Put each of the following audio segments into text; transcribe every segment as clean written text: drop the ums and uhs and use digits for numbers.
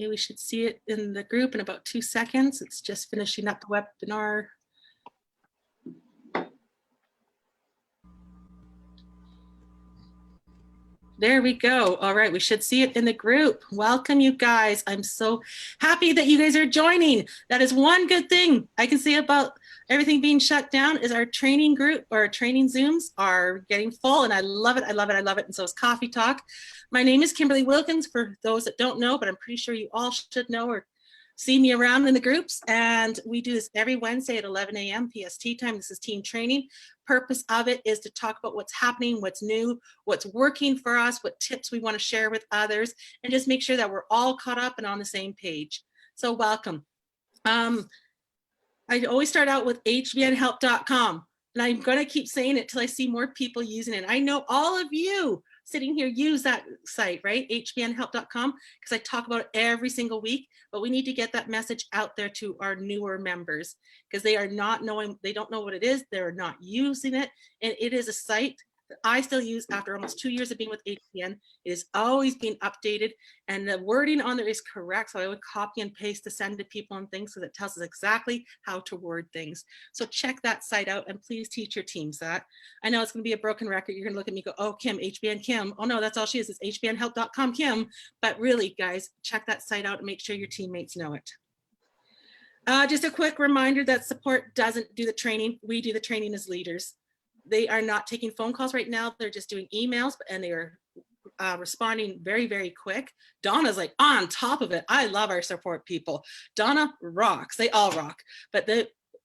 we should see it in the group in about 2 seconds. It's just finishing up the webinar. There we go. All right, we should see it in the group. Welcome, you guys. I'm so happy that you guys are joining. That is one good thing I can say about everything being shut down is our training group or our training Zooms are getting full, and I love it. I love it. I love it. And so is Coffee Talk. My name is Kimberly Wilkins, for those that don't know, but I'm pretty sure you all should know or see me around in the groups. And we do this every Wednesday at 11 a.m. PST time. This is team training. Purpose of it is to talk about what's happening, what's new, what's working for us, what tips we want to share with others, and just make sure that we're all caught up and on the same page. So welcome. I always start out with hbnhelp.com, and I'm going to keep saying it till I see more people using it. I know all of you sitting here use that site, right? hbnhelp.com, because I talk about it every single week, but we need to get that message out there to our newer members because they are not knowing, they don't know what it is, they're not using it, and it is a site that I still use after almost 2 years of being with HBN. It is always being updated, and the wording on there is correct, so I would copy and paste to send to people and things so that tells us exactly how to word things. So check that site out, and please teach your teams that. I know it's going to be a broken record. You're going to look at me and go, oh, Kim, HBN Kim. Oh, no, that's all she is. It's hbnhelp.com Kim. But really, guys, check that site out and make sure your teammates know it. Just a quick reminder that support doesn't do the training. We do the training as leaders. They are not taking phone calls right now. They're just doing emails, and they are responding very, very quick. Donna's like on top of it. I love our support people. Donna rocks. They all rock. But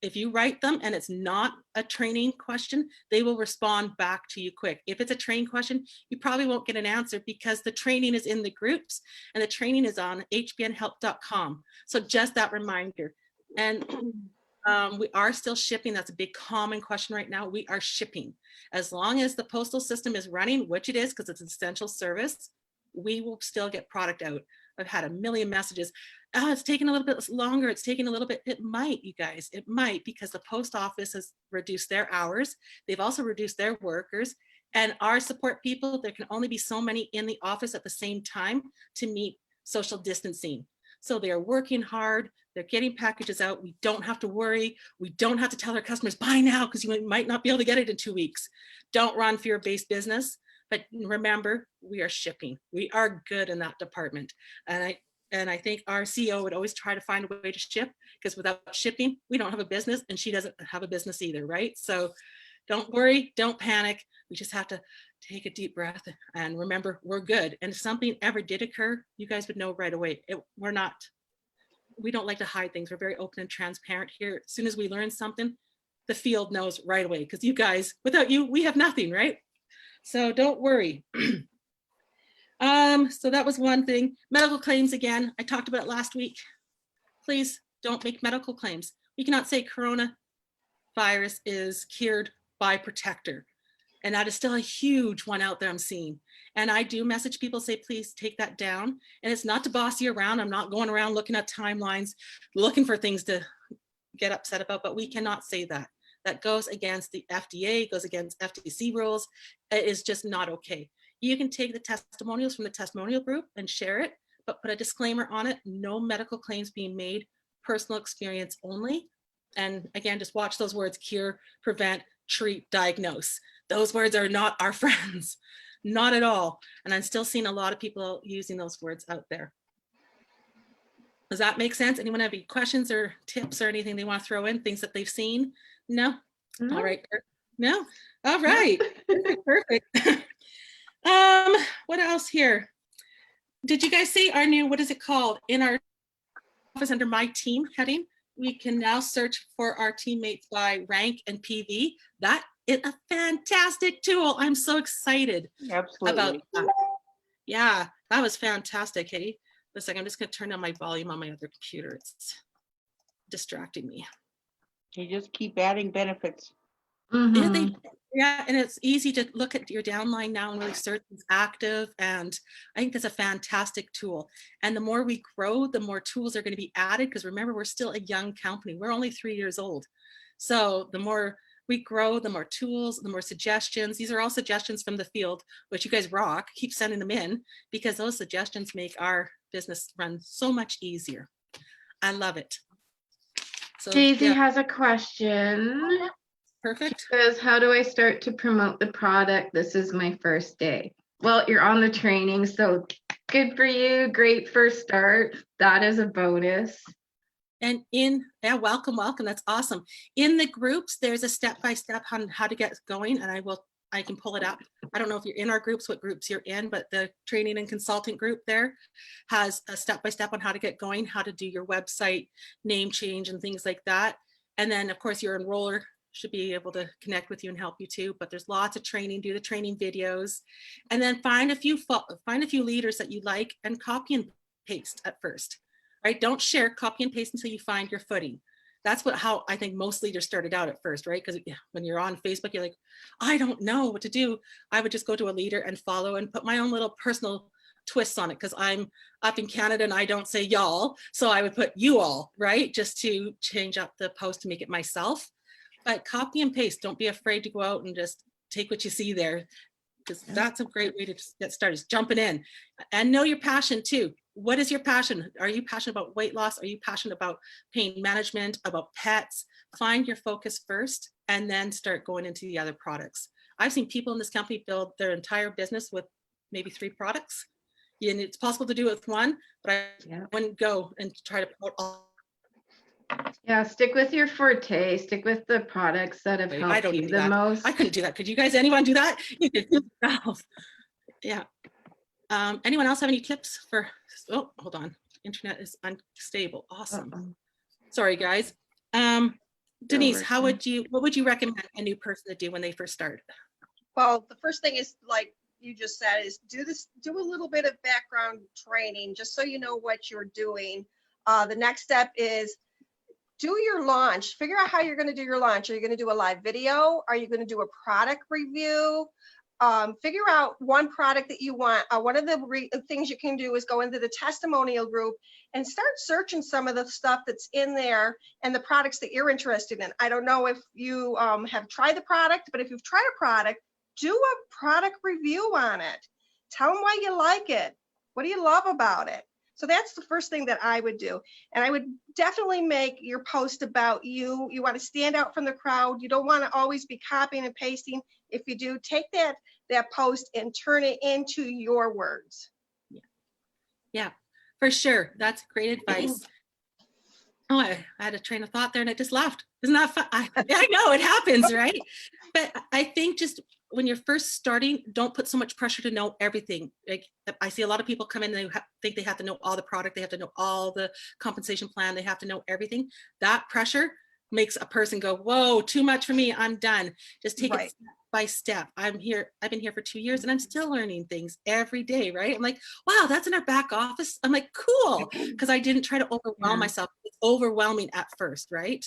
if you write them and it's not a training question, they will respond back to you quick. If it's a training question, you probably won't get an answer because the training is in the groups and the training is on hbnhelp.com. So just that reminder. And we are still shipping. That's a big common question right now. We are shipping. As long as the postal system is running, which it is because it's an essential service, we will still get product out. I've had a million messages. Oh, it's taking a little bit longer. It's taking a little bit. It might, you guys, it might, because the post office has reduced their hours. They've also reduced their workers. And our support people, there can only be so many in the office at the same time to meet social distancing. So they are working hard. They're getting packages out. We don't have to worry. We don't have to tell our customers, buy now, because you might not be able to get it in 2 weeks. Don't run fear-based business. But remember, we are shipping. We are good in that department. And I think our CEO would always try to find a way to ship, because without shipping, we don't have a business, and she doesn't have a business either, right? So don't worry, don't panic. We just have to take a deep breath and remember we're good. And if something ever did occur, you guys would know right away. We don't like to hide things. We're very open and transparent here. As soon as we learn something, the field knows right away, because you guys, without you, we have nothing, right? So don't worry. So that was one thing. Medical claims, again, I talked about it last week. Please don't make medical claims. We cannot say coronavirus is cured by protector. And that is still a huge one out there I'm seeing. And I do message people, say, please take that down. And it's not to boss you around. I'm not going around looking at timelines, looking for things to get upset about, but we cannot say that. That goes against the FDA, goes against FTC rules. It is just not okay. You can take the testimonials from the testimonial group and share it, but put a disclaimer on it. No medical claims being made, personal experience only. And again, just watch those words: cure, prevent, treat, diagnose. Those words are not our friends, not at all. And I'm still seeing a lot of people using those words out there. Does that make sense? Anyone have any questions or tips or anything they want to throw in, things that they've seen? No? All right. No? All right. Perfect. What else here? Did you guys see our new, what is it called? In our office under my team heading, we can now search for our teammates by rank and PV. That is a fantastic tool. I'm so excited about that. Yeah, that was fantastic. Hey, listen, I'm just going to turn down my volume on my other computer. It's distracting me. You just keep adding benefits. Yeah, and it's easy to look at your downline now and really search who's active. And I think that's a fantastic tool. And the more we grow, the more tools are going to be added, because remember, we're still a young company. We're only 3 years old. So the more we grow, the more tools, the more suggestions. These are all suggestions from the field, which you guys rock. Keep sending them in because those suggestions make our business run so much easier. I love it. So Daisy yeah, has a question. perfect. She says, how do I start to promote the product? This is my first day. Well, you're on the training, so good for you. Great first start. That is a bonus. And yeah, welcome. That's awesome. In the groups, there's a step-by-step on how to get going, and I can pull it up. I don't know if you're in our groups, what groups you're in, but the training and consultant group there has a step-by-step on how to get going, how to do your website name change and things like that. And then of course your enroller should be able to connect with you and help you too, but there's lots of training, do the training videos, and then find a few leaders that you like and copy and paste at first, right? Don't share, copy and paste until you find your footing. That's how I think most leaders started out at first, right? Because when you're on Facebook, you're like, I don't know what to do. I would just go to a leader and follow and put my own little personal twists on it, because I'm up in Canada and I don't say y'all. So I would put you all, right? Just to change up the post to make it myself. But copy and paste, don't be afraid to go out and just take what you see there, because that's a great way to get started, jumping in. And know your passion too. What is your passion? Are you passionate about weight loss? Are you passionate about pain management, about pets? Find your focus first and then start going into the other products. I've seen people in this company build their entire business with maybe 3 products. And it's possible to do it with one, but I wouldn't go and try to promote all. Yeah, stick with your forte, stick with the products that have helped you the most. I couldn't do that. Could you guys, anyone do that? You could do yourself. Yeah. Anyone else have any tips for, oh, hold on. Internet is unstable. Awesome. Sorry, guys. Denise, what would you recommend a new person to do when they first start? Well, the first thing is, like you just said, is do a little bit of background training just so you know what you're doing. The next step is do your launch. Figure out how you're going to do your launch. Are you going to do a live video? Are you going to do a product review? Figure out one product that you want. One of the things you can do is go into the testimonial group and start searching some of the stuff that's in there and the products that you're interested in. I don't know if you have tried the product, but if you've tried a product, do a product review on it. Tell them why you like it. What do you love about it? So that's the first thing that I would do. And I would definitely make your post about you. You want to stand out from the crowd. You don't want to always be copying and pasting. If you do, take that post and turn it into your words. Yeah, for sure. That's great advice. Oh, I had a train of thought there and it just left. Isn't that fun? I know it happens, right? But I think just when you're first starting, don't put so much pressure to know everything. Like I see a lot of people come in and they think they have to know all the product. They have to know all the compensation plan. They have to know everything. That pressure makes a person go, whoa, too much for me. I'm done. Just take it step by step. I've been here for 2 years and I'm still learning things every day, right? I'm like, wow, that's in our back office. I'm like, cool. Because I didn't try to overwhelm myself. It's overwhelming at first, right?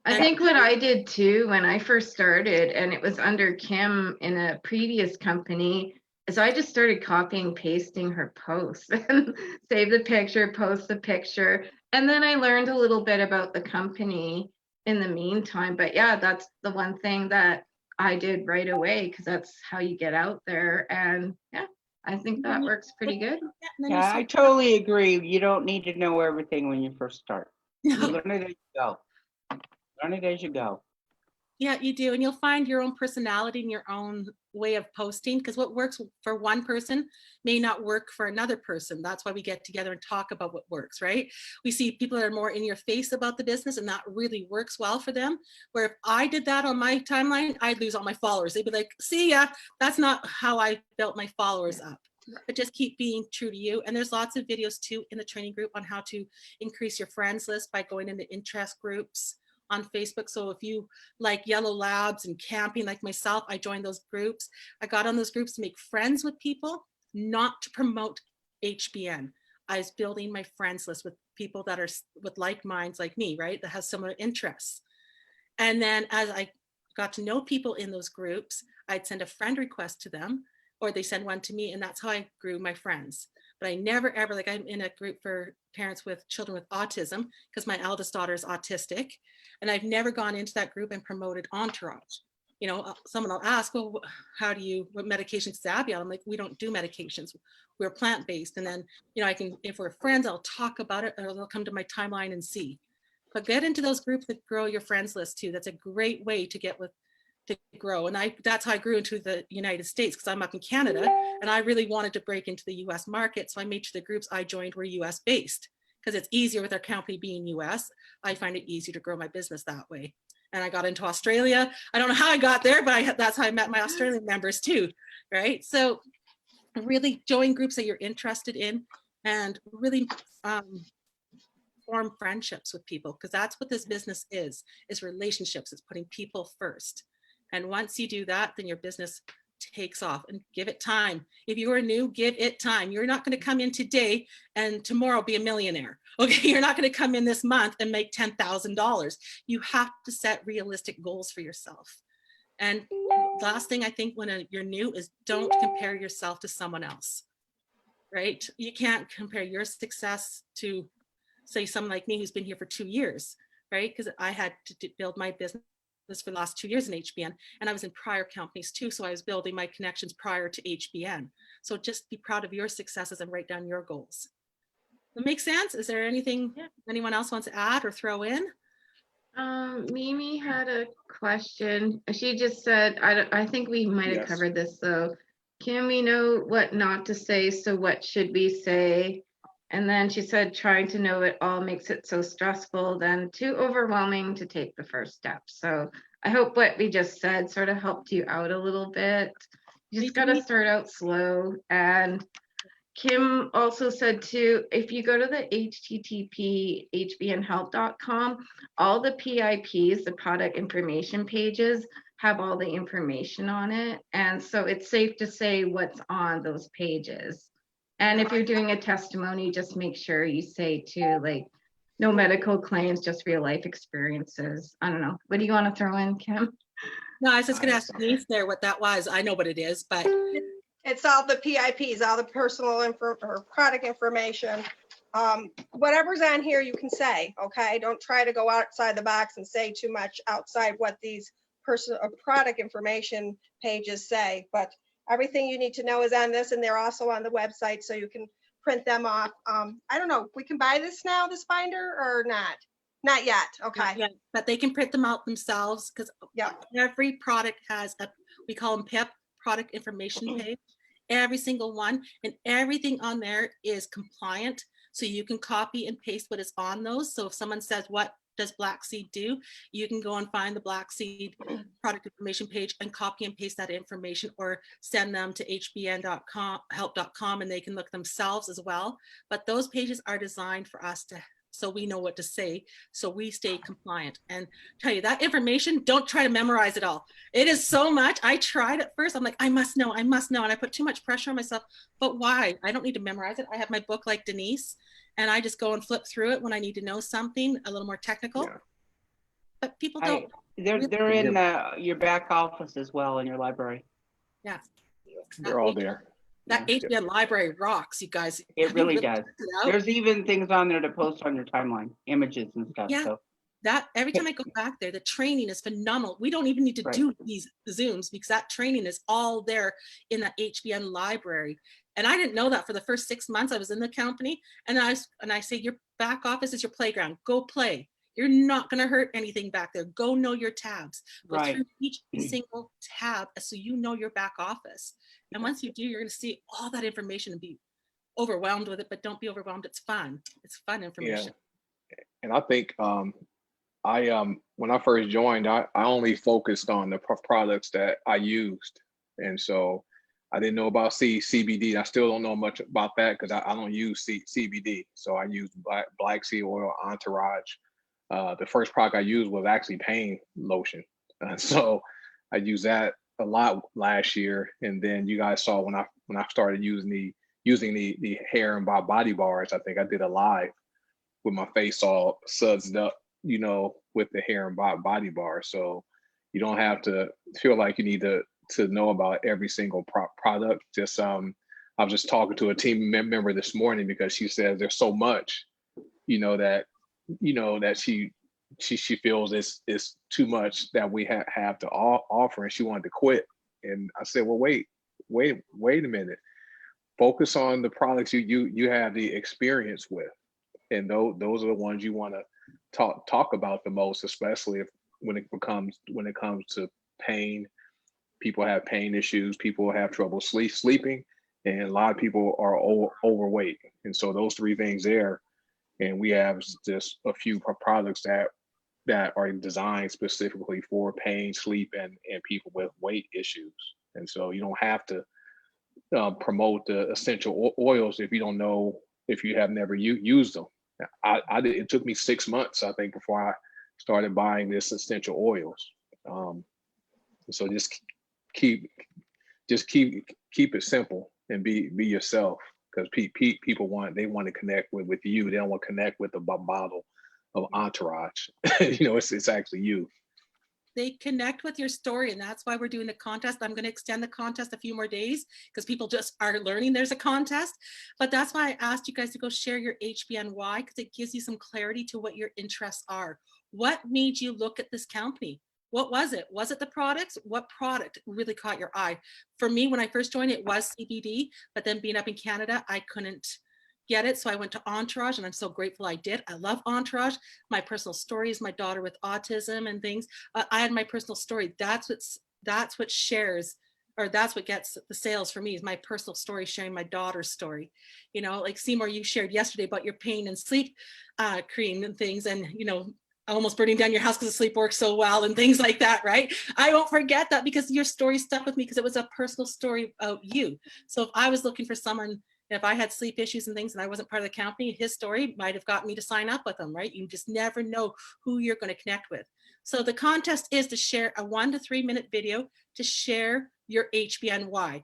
I think what I did too when I first started, and it was under Kim in a previous company, is I just started copying, pasting her posts and save the picture, post the picture. And then I learned a little bit about the company in the meantime. But yeah, that's the one thing that I did right away, because that's how you get out there. And yeah, I think that works pretty good. Yeah, I totally agree. You don't need to know everything when you first start. No. You learn it as you go. Learn it as you go. Yeah, you do. And you'll find your own personality and your own way of posting, because what works for one person may not work for another person. That's why we get together and talk about what works, right? We see people that are more in your face about the business and that really works well for them. Where if I did that on my timeline, I'd lose all my followers. They'd be like, see ya, that's not how I built my followers up. But just keep being true to you. And there's lots of videos too in the training group on how to increase your friends list by going into interest groups on Facebook. So if you like yellow labs and camping like myself, I joined those groups. I got on those groups to make friends with people, not to promote HBN. I was building my friends list with people that are with like minds like me, right? That has similar interests. And then as I got to know people in those groups, I'd send a friend request to them, or they send one to me, and that's how I grew my friends. but I never ever, like I'm in a group for parents with children with autism because my eldest daughter is autistic. And I've never gone into that group and promoted Entourage. You know, someone will ask, well, how do you, what medications is Abby on? I'm like, we don't do medications. We're plant-based. And then, you know, I can, if we're friends, I'll talk about it, or they'll come to my timeline and see. But get into those groups that grow your friends list too. That's a great way to get with, to grow. And that's how I grew into the United States, because I'm up in Canada and I really wanted to break into the US market. So I made sure the groups I joined were US based, because it's easier with our company being US. I find it easier to grow my business that way. And I got into Australia. I don't know how I got there, but that's how I met my Australian members too, right? So really join groups that you're interested in, and really form friendships with people, because that's what this business is relationships. It's putting people first. And once you do that, then your business takes off. And give it time. If you are new, give it time. You're not going to come in today and tomorrow be a millionaire. Okay, you're not going to come in this month and make $10,000. You have to set realistic goals for yourself. And last thing I think when you're new is don't compare yourself to someone else, right? You can't compare your success to, say, someone like me who's been here for 2 years, right? Because I had to build my business for the last 2 years in HBN, and I was in prior companies too. So I was building my connections prior to HBN. So just be proud of your successes and write down your goals. That makes sense? Is there anything anyone else wants to add or throw in? Mimi had a question. She just said, I think we might have covered this though. Can we know what not to say? So what should we say? And then she said, trying to know it all makes it so stressful, then too overwhelming to take the first step. So I hope what we just said sort of helped you out a little bit. You just got to start out slow. And Kim also said too, if you go to the http hbnhelp.com, all the PIPs, the product information pages, have all the information on it. And so it's safe to say what's on those pages. And if you're doing a testimony, just make sure you say too, like, no medical claims, just real life experiences. I don't know. What do you want to throw in, Kim? No, I was just going to ask Denise there what that was. I know what it is, but It's all the PIPs, all the personal info or product information. Whatever's on here, you can say, okay? Don't try to go outside the box and say too much outside what these personal or product information pages say. But everything you need to know is on this, and they're also on the website, so you can print them off. I don't know, we can buy this now, this binder, or not? Not yet, okay. yeah, but they can print them out themselves, because every product has a, we call them PIP, product information page. Every single one, and everything on there is compliant. So you can copy and paste what is on those. So if someone says, what does Black Seed do? You can go and find the Black Seed product information page and copy and paste that information, or send them to hbn.com, help.com, and they can look themselves as well. But those pages are designed for us to, so we know what to say, so we stay compliant. And tell you that information, don't try to memorize it all. It is so much. I tried at first. I'm like, I must know. And I put too much pressure on myself. But why? I don't need to memorize it. I have my book like Denise, and I just go and flip through it when I need to know something a little more technical. Yeah. But people don't. They're in your back office as well, in your library. Yeah. They're all there. That HBN library rocks, you guys. It really does. There's even things on there to post on your timeline, images and stuff. Yeah. So that every time I go back there, the training is phenomenal. We don't even need to do these Zooms, because that training is all there in that HBN library. And I didn't know that for the first 6 months I was in the company. And I say, your back office is your playground. Go play. You're not going to hurt anything back there. Go know your tabs. Go through each single tab so you know your back office. And once you do, you're going to see all that information and be overwhelmed with it, but don't be overwhelmed. It's fun. It's fun information. Yeah. And I think when I first joined, I only focused on the products that I used. And so I didn't know about CBD. I still don't know much about that, because I don't use CBD. So I use black seed oil, Entourage. The first product I used was actually pain lotion. So I used that a lot last year. And then you guys saw when I started using the hair and body bars, I think I did a live with my face all sudsed up, with the hair and body bar. So you don't have to feel like you need to know about every single product. Just I was just talking to a team member this morning because she says there's so much, that, that she feels it's too much that we have to offer, and she wanted to quit. And I said, well, wait a minute. Focus on the products you have the experience with, and those are the ones you want to talk about the most, especially when it comes to pain. People have pain issues. People have trouble sleeping, and a lot of people are overweight. And so those three things there, and we have just a few products that are designed specifically for pain, sleep, and people with weight issues. And so you don't have to promote the essential oils if you don't know, if you have never used them. I did. It took me 6 months, I think, before I started buying this essential oils. So just keep it simple and be yourself, because people want to connect with you. They don't want to connect with the bottle of Entourage. It's actually you. They connect with your story, and that's why we're doing the contest. I'm going to extend the contest a few more days because people just are learning there's a contest. But that's why I asked you guys to go share your HBN why, because it gives you some clarity to what your interests are. What made you look at this company? What was it? Was it the products? What product really caught your eye? For me, when I first joined, it was CBD, but then being up in Canada, I couldn't get it. So I went to Entourage, and I'm so grateful I did. I love Entourage. My personal story is my daughter with autism and things. I had my personal story. That's what shares, or that's what gets the sales for me, is my personal story, sharing my daughter's story. Like Seymour, you shared yesterday about your pain and sleep cream and things, and almost burning down your house because the sleep works so well and things like that, right? I won't forget that because your story stuck with me, because it was a personal story about you. So if I was looking for someone, if I had sleep issues and things and I wasn't part of the company, his story might have got me to sign up with them, right? You just never know who you're going to connect with. So the contest is to share a 1 to 3 minute video to share your HBN why.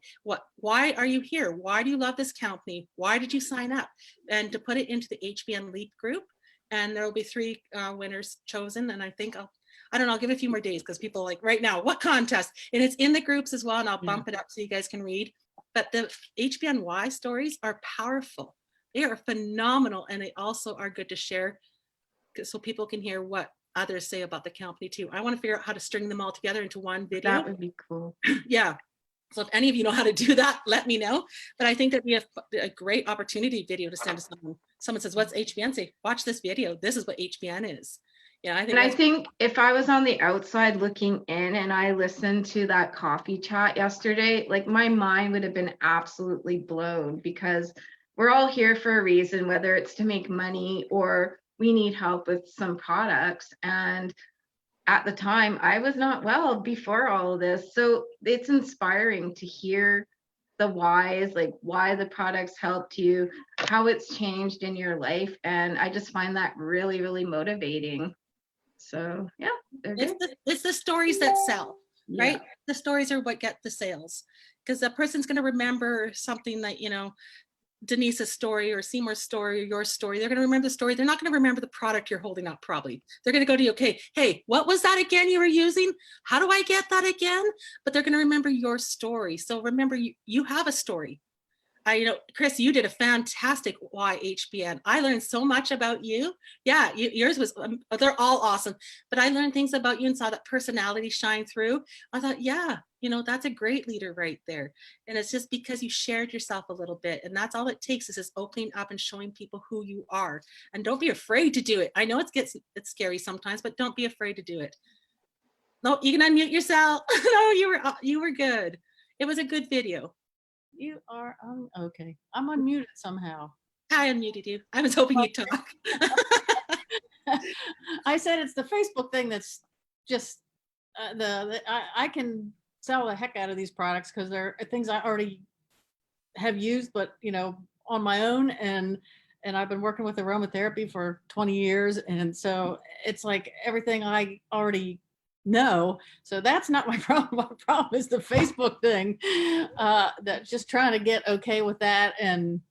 Why are you here? Why do you love this company? Why did you sign up? And to put it into the HBN Leap group. And there will be 3 winners chosen. And I think I'll give it a few more days, because people like right now, what contest? And it's in the groups as well. And I'll bump it up so you guys can read. But the HBNY stories are powerful. They are phenomenal. And they also are good to share, so people can hear what others say about the company too. I want to figure out how to string them all together into one video. That would be cool. Yeah. So if any of you know how to do that, let me know. But I think that we have a great opportunity video to send to someone. Someone says, what's HBN? Say, watch this video. This is what HBN is. Yeah, I think if I was on the outside looking in and I listened to that coffee chat yesterday, like my mind would have been absolutely blown, because we're all here for a reason, whether it's to make money or we need help with some products. And at the time, I was not well before all of this. So it's inspiring to hear the whys, like why the products helped you, how it's changed in your life. And I just find that really, really motivating. So yeah, it's the stories that sell, right? Yeah. The stories are what get the sales, because the person's going to remember something that, Denise's story or Seymour's story or your story. They're going to remember the story. They're not going to remember the product you're holding up. Probably they're going to go to you, okay, hey, what was that again you were using? How do I get that again? But they're going to remember your story. So remember, you have a story. Chris, you did a fantastic HBN. I learned so much about you. Yeah, yours was, they're all awesome. But I learned things about you and saw that personality shine through. I thought, yeah, that's a great leader right there. And it's just because you shared yourself a little bit. And that's all it takes, is just opening up and showing people who you are. And don't be afraid to do it. I know it's scary sometimes, but don't be afraid to do it. No, you can unmute yourself. No, you were good. It was a good video. You are okay. I'm unmuted somehow. I unmuted you. I was hoping you'd talk. I said it's the Facebook thing that's just I can sell the heck out of these products because they're things I already have used, but on my own, and I've been working with aromatherapy for 20 years, and so it's like everything I already know. So that's not my problem. My problem is the Facebook thing, that just trying to get okay with that. And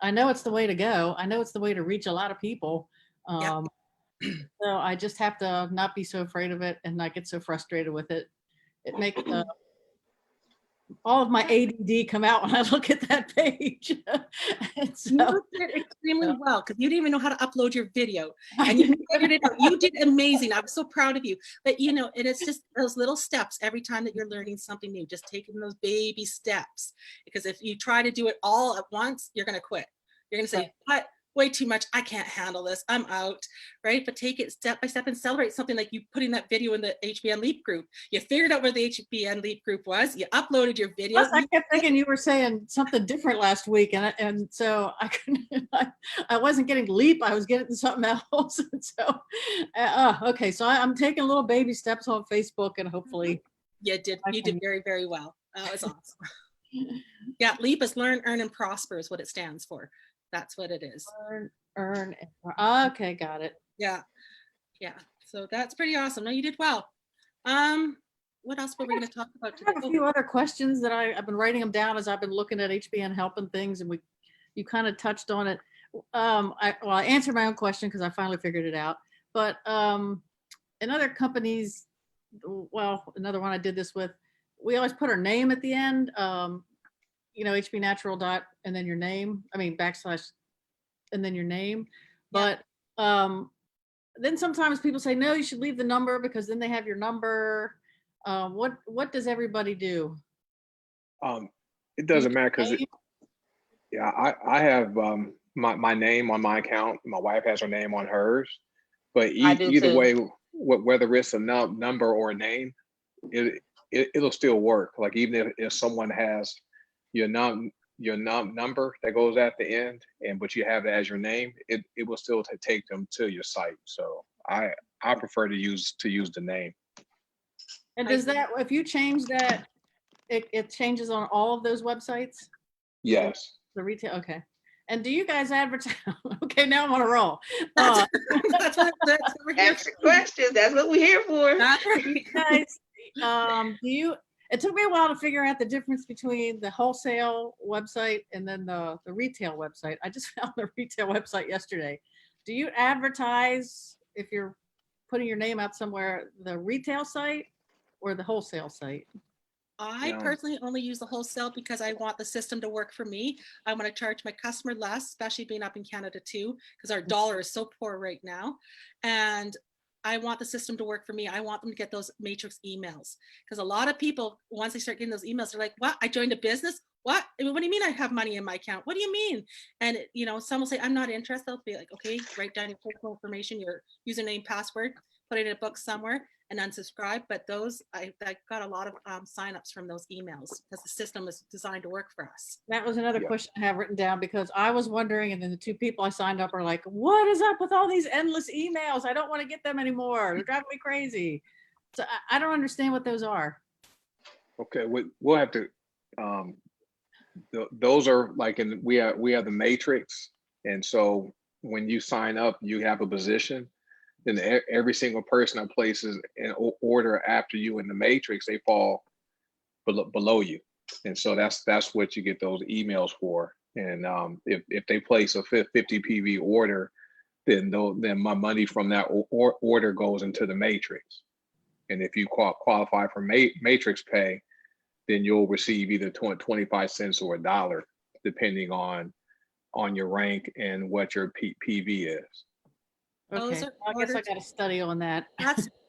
I know it's the way to go. I know it's the way to reach a lot of people. Yep. So I just have to not be so afraid of it and not get so frustrated with it. It makes all of my ADD come out when I look at that page. And so, You did extremely well because you didn't even know how to upload your video, and you figured it out. You did amazing. I'm so proud of you. But you know, and it's just those little steps every time that you're learning something new, just taking those baby steps. Because if you try to do it all at once, you're going to quit. You're going to say, "What? Way too much. I can't handle this. I'm out." Right? But take it step by step and celebrate something like you putting that video in the HBN Leap group. You figured out where the HBN Leap group was. You uploaded your video. plus I kept thinking you were saying something different last week, and so I couldn't. I wasn't getting Leap. I was getting something else. And so, okay. So I'm taking little baby steps on Facebook, and hopefully, You did very, very well. That was awesome. Yeah, LEAP is learn, earn, and prosper is what it stands for. That's what it is. earn. Okay, got it. Yeah. Yeah. So that's pretty awesome. No, you did well. What else were we going to talk about I today? have a few other questions that I've been writing them down as I've been looking at HBN Help and things, and you kind of touched on it. I answered my own question because I finally figured it out. But in other companies, well, another one I did this with, we always put our name at the end. You know, HB Natural dot and then your name. I mean backslash and then your name. Yeah. But then sometimes people say, no, you should leave the number because then they have your number. What does everybody do? It doesn't matter because I have my name on my account. My wife has her name on hers, but I do either too. way, whether it's a number or a name, it'll still work. Like even if someone has your number that goes at the end, but you have it as your name, it will still take them to your site. So I prefer to use the name. And does that, if you change that, it changes on all of those websites? Yes. The retail, okay. And do you guys advertise? Okay, now I'm on a roll. That's what we're here Answer questions. That's what we're here for. You guys, it took me a while to figure out the difference between the wholesale website and then the retail website. I just found the retail website yesterday. Do you advertise if you're putting your name out somewhere, the retail site or the wholesale site? I personally only use the wholesale because I want the system to work for me. I want to charge my customer less, especially being up in Canada too, because our dollar is so poor right now. And I want the system to work for me. I want them to get those matrix emails because a lot of people, once they start getting those emails, they're like, what? I joined a business? What? I mean, what do you mean I have money in my account? What do you mean? And you know, some will say, I'm not interested. They'll be like, okay, write down your personal information, your username, password, put it in a book somewhere and unsubscribe. But those, I got a lot of signups from those emails because the system is designed to work for us. That was another question I have written down because I was wondering, and then the two people I signed up are like, what is up with all these endless emails? I don't want to get them anymore. They're driving me crazy. So I don't understand what those are. Okay, we'll have to. Those are like we have the matrix, and so when you sign up, you have a position. Then every single person that places an order after you in the matrix, they fall below you, and so that's what you get those emails for. And if they place a 50 PV order, then my money from that order goes into the matrix. And if you qualify for matrix pay, then you'll receive either 25 cents or $1, depending on your rank and what your PV is. Okay, I guess I got to study on that.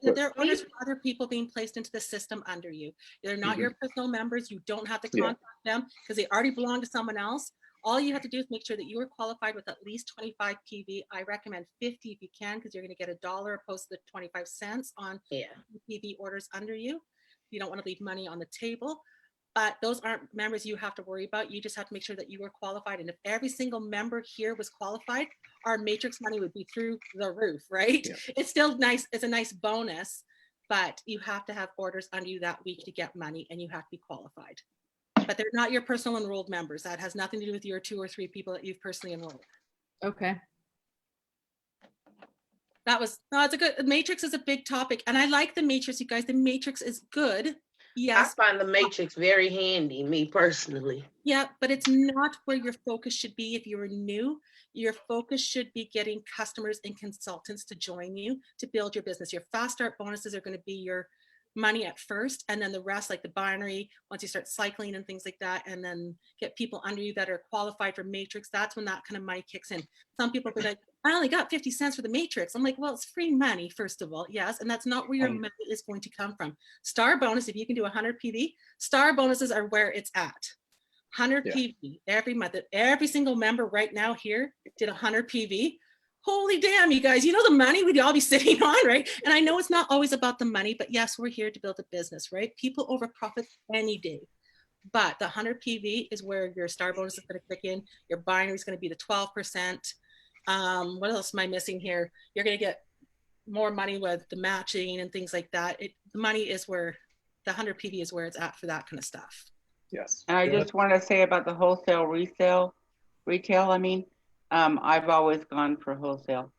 They're orders for other people being placed into the system under you. They're not your personal members. You don't have to contact them because they already belong to someone else. All you have to do is make sure that you are qualified with at least 25 PV. I recommend 50 if you can, because you're going to get $1 opposed to the 25 cents on PV orders under you. You don't want to leave money on the table. But those aren't members you have to worry about. You just have to make sure that you are qualified. And if every single member here was qualified, our matrix money would be through the roof, right? Yeah. It's still nice. It's a nice bonus, but you have to have orders under you that week to get money, and you have to be qualified. But they're not your personal enrolled members. That has nothing to do with your 2 or 3 people that you've personally enrolled. Okay. It's a good, matrix is a big topic. And I like the matrix, you guys. The matrix is good. Yes. I find the matrix very handy, me personally. Yeah, but it's not where your focus should be. If you're new, your focus should be getting customers and consultants to join you to build your business. Your fast start bonuses are going to be your money at first, and then the rest, like the binary, once you start cycling and things like that, and then get people under you that are qualified for matrix, that's when that kind of money kicks in. Some people be like, I only got 50 cents for the matrix. I'm like, well, it's free money, first of all. Yes. And that's not where your money is going to come from. Star bonus, if you can do 100 PV, star bonuses are where it's at. 100 PV every month. Every single member right now here did 100 PV. Holy damn, you guys, you know the money we'd all be sitting on, right? And I know it's not always about the money, but yes, we're here to build a business, right? People over profit any day. But the 100 PV is where your star bonus is going to kick in. Your binary is going to be the 12%. What else am I missing here? You're going to get more money with the matching and things like that. The money is where the 100 PV is where it's at for that kind of stuff. Yes. And I just want to say about the wholesale retail, I mean, I've always gone for wholesale.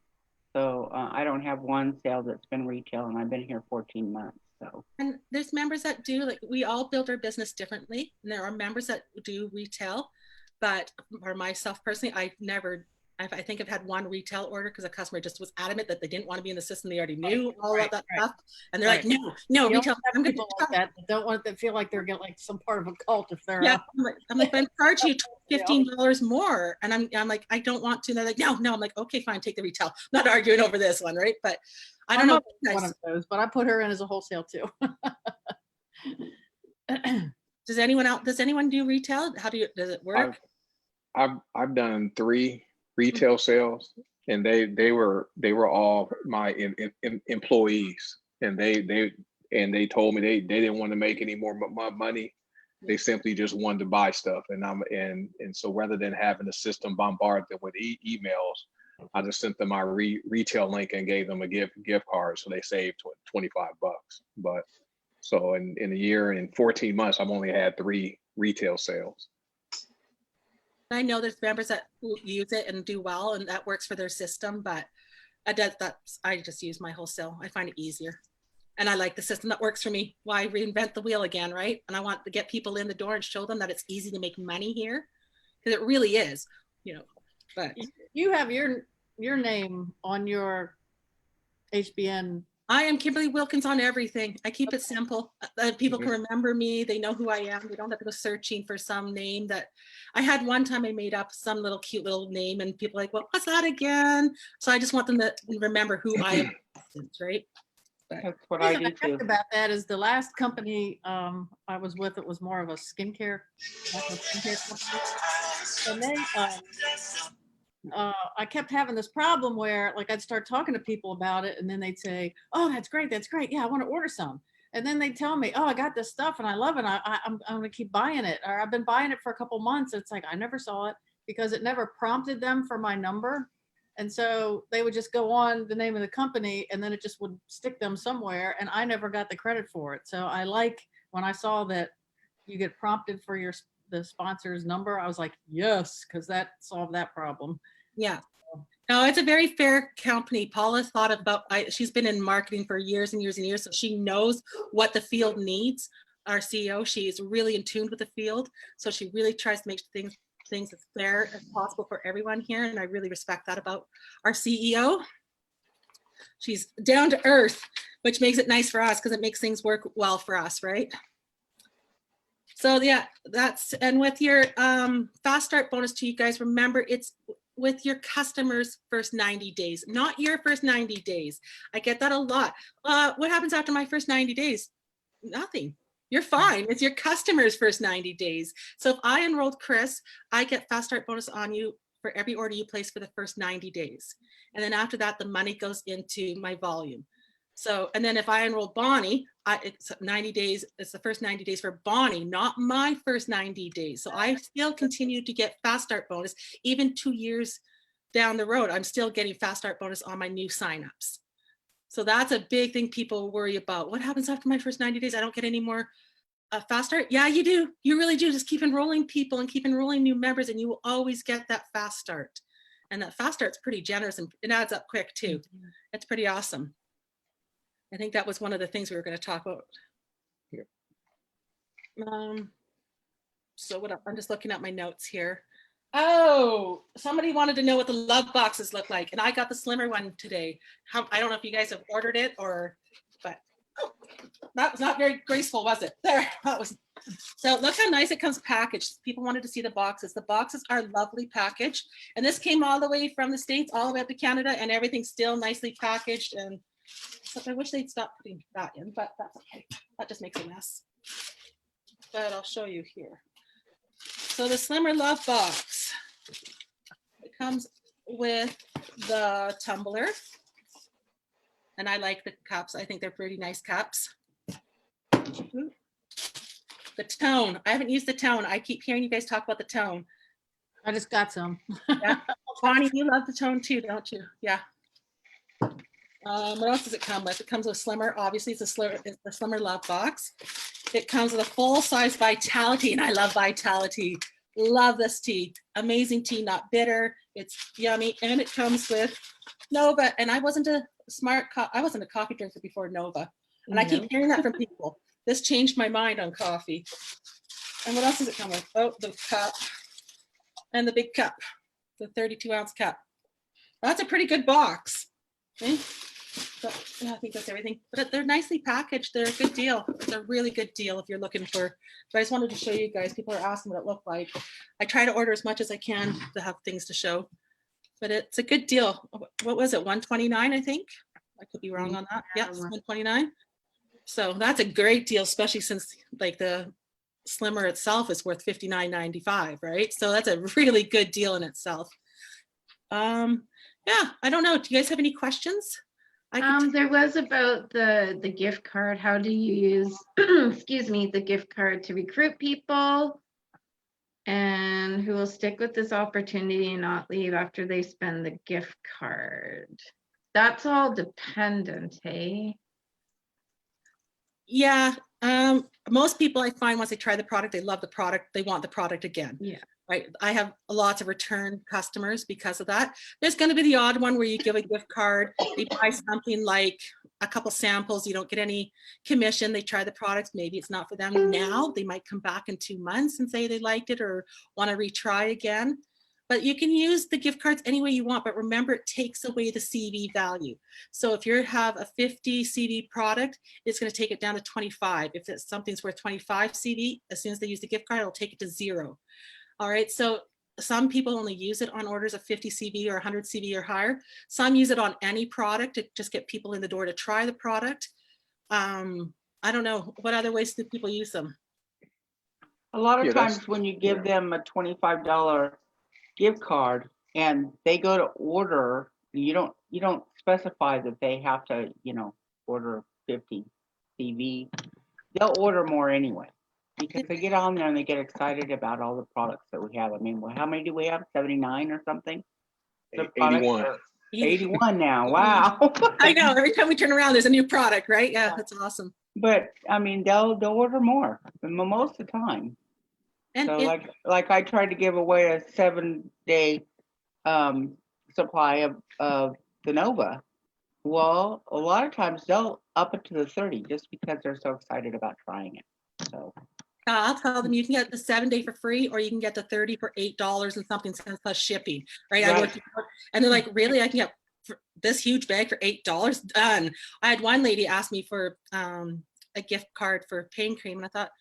So I don't have one sale that's been retail, and I've been here 14 months. So. And there's members that do, like, we all build our business differently. And there are members that do retail, but for myself personally, I think I've had one retail order because a customer just was adamant that they didn't want to be in the system. They already knew all of that stuff. And they're like, no, retail. I'm people like that don't want to feel like they're getting like some part of a cult if they're I'm like, I'm charging you $15 more. And I'm like, I don't want to. And they're like, no. I'm like, okay, fine, take the retail. Not arguing over this one, right? But I don't know. One of those, but I put her in as a wholesale too. Does anyone do retail? Does it work? I've done 3 retail sales, and they were all my employees, and they told me they didn't want to make any more money. They simply just wanted to buy stuff, and so rather than having the system bombard them with emails, I just sent them my retail link and gave them a gift card, so they saved $25. But so in a year and 14 months, I've only had 3 retail sales. I know there's members that use it and do well, and that works for their system, but I just use my wholesale. I find it easier. And I like the system that works for me. Why reinvent the wheel again, right? And I want to get people in the door and show them that it's easy to make money here, because it really is, but you have your name on your HBN. I am Kimberly Wilkins on everything. I keep it simple. People can remember me. They know who I am. They don't have to go searching for some name that I had one time. I made up some little cute little name, and people are like, well, what's that again? So I just want them to remember who I am, right? That's what I do too. About that is the last company I was with, it was more of a skincare company. And they I kept having this problem where, like, I'd start talking to people about it, and then they'd say, oh, that's great, yeah, I want to order some. And then they'd tell me, oh, I got this stuff and I love it, I'm going to keep buying it, or I've been buying it for a couple months. It's like I never saw it because it never prompted them for my number. And so they would just go on the name of the company, and then it just would stick them somewhere, and I never got the credit for it. So I like when I saw that you get prompted for the sponsor's number, I was like, yes, because that solved that problem. Yeah. No, it's a very fair company. Paula thought about, she's been in marketing for years and years and years, so she knows what the field needs. Our CEO, she is really in tune with the field, so she really tries to make things as fair as possible for everyone here, and I really respect that about our CEO. She's down to earth, which makes it nice for us because it makes things work well for us, right? So yeah, and with your fast start bonus to you guys, remember it's with your customers' first 90 days, not your first 90 days. I get that a lot. What happens after my first 90 days? Nothing. You're fine. It's your customers' first 90 days. So if I enrolled Chris, I get fast start bonus on you for every order you place for the first 90 days. And then after that, the money goes into my volume. So, and then if I enroll Bonnie, it's 90 days, it's the first 90 days for Bonnie, not my first 90 days. So I still continue to get fast start bonus, even 2 years down the road, I'm still getting fast start bonus on my new signups. So that's a big thing people worry about. What happens after my first 90 days? I don't get any more fast start. Yeah, you do. You really do. Just keep enrolling people and keep enrolling new members, and you will always get that fast start. And that fast start's pretty generous, and it adds up quick too. It's pretty awesome. I think that was one of the things we were going to talk about. Yeah. So what I'm just looking at my notes here. Oh, somebody wanted to know what the love boxes look like, and I got the slimmer one today. I don't know if you guys have ordered it, but That was not very graceful, was it? There, that was. So look how nice it comes packaged. People wanted to see the boxes. The boxes are lovely packaged. And this came all the way from the States, all the way up to Canada, and everything's still nicely packaged. And so I wish they'd stop putting that in, but that's okay. That just makes a mess. But I'll show you here. So the Slimmer Love box, it comes with the tumbler. And I like the cups. I think they're pretty nice cups. The tone. I haven't used the tone. I keep hearing you guys talk about the tone. I just got some. Yeah. Bonnie, you love the tone too, don't you? Yeah. What else does it come with? It comes with Slimmer. Obviously, it's the Slimmer Love box. It comes with a full-size Vitality, and I love Vitality. Love this tea. Amazing tea, not bitter. It's yummy, and it comes with Nova. And I wasn't a coffee drinker before Nova, and I keep hearing that from people. This changed my mind on coffee. And what else does it come with? Oh, the cup and the big cup, the 32-ounce cup. That's a pretty good box. Okay. So, yeah, I think that's everything. But they're nicely packaged. They're a good deal. It's a really good deal if you're looking for. But I just wanted to show you guys. People are asking what it looked like. I try to order as much as I can to have things to show. But it's a good deal. What was it? $129, I think. I could be wrong on that. Yes, $129. So that's a great deal, especially since like the Slimmer itself is worth $59.95, right? So that's a really good deal in itself. Yeah, I don't know. Do you guys have any questions? There was about the gift card. How do you use, excuse me, the gift card to recruit people and who will stick with this opportunity and not leave after they spend the gift card? That's all dependent, hey? Yeah, most people I find once they try the product, they love the product, they want the product again. Yeah. Right. I have lots of return customers because of that. There's going to be the odd one where you give a gift card, they buy something like a couple samples, you don't get any commission, they try the product, maybe it's not for them now, they might come back in 2 months and say they liked it or want to retry again. But you can use the gift cards any way you want, but remember it takes away the CV value. So if you have a 50 CV product, it's going to take it down to 25. If it's something's worth 25 CV, as soon as they use the gift card, it'll take it to 0. All right, so some people only use it on orders of 50 CV or 100 CV or higher. Some use it on any product to just get people in the door to try the product. I don't know, what other ways do people use them? A lot of times when you give them a $25 gift card and they go to order, you don't specify that they have to, order 50 CV. They'll order more anyway. Because they get on there and they get excited about all the products that we have. I mean, well, how many do we have? 79 or something? 81. 81 now. Wow. I know. Every time we turn around, there's a new product, right? Yeah, that's awesome. But I mean, they'll order more most of the time. And so, like I tried to give away a 7-day supply of the Nova. Well, a lot of times they'll up it to the 30 just because they're so excited about trying it. So. I'll tell them you can get the 7-day for free, or you can get the 30 for $8 and something cents plus shipping, right? And they're like, really? I can get this huge bag for $8? Done. I had one lady ask me for a gift card for pain cream, and I thought,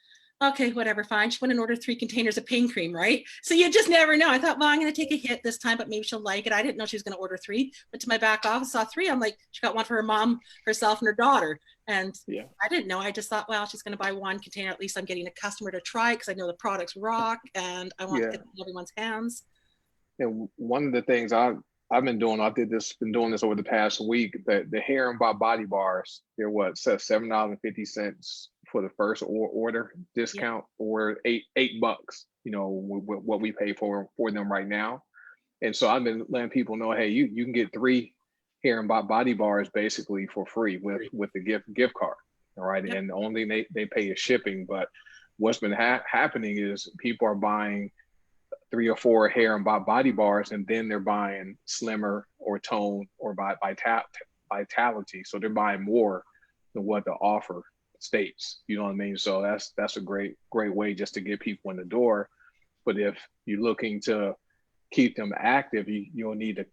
okay, whatever, fine. She went and ordered 3 containers of pain cream, right? So you just never know. I thought, well, I'm going to take a hit this time, but maybe she'll like it. I didn't know she was going to order 3. Went to my back office, saw 3. I'm like, she got one for her mom, herself, and her daughter. And yeah. I didn't know. I just thought, well, she's going to buy 1 container. At least I'm getting a customer to try it because I know the products rock, and I want to get it in everyone's hands. And one of the things I've been doing, been doing this over the past week. The Hair and Body bars, they're what, $7.50 for the first order discount, or $8, what we pay for them right now. And so I've been letting people know, hey, you can get 3 Hair and Body bars basically for free with the gift card. All right. Yep. And the only thing they pay is shipping. But what's been happening is people are buying 3 or 4 Hair and Body bars, and then they're buying Slimmer or Tone or Vitality. So they're buying more than what the offer states. You know what I mean? So that's a great way just to get people in the door. But if you're looking to keep them active, you'll need to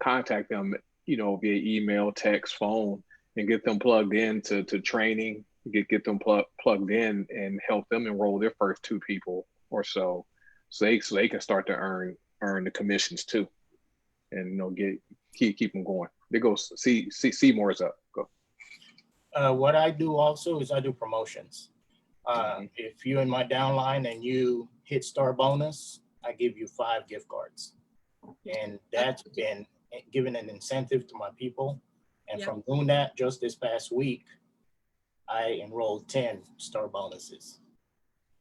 contact them, via email, text, phone, and get them plugged in to training, get them plugged in and help them enroll their first 2 people or so, so they can start to earn the commissions too, and keep them going. There goes Seymour's up. Go. What I do also is I do promotions. If you're in my downline and you hit star bonus, I give you 5 gift cards. And that's been giving an incentive to my people. And from doing that, just this past week, I enrolled 10 star bonuses.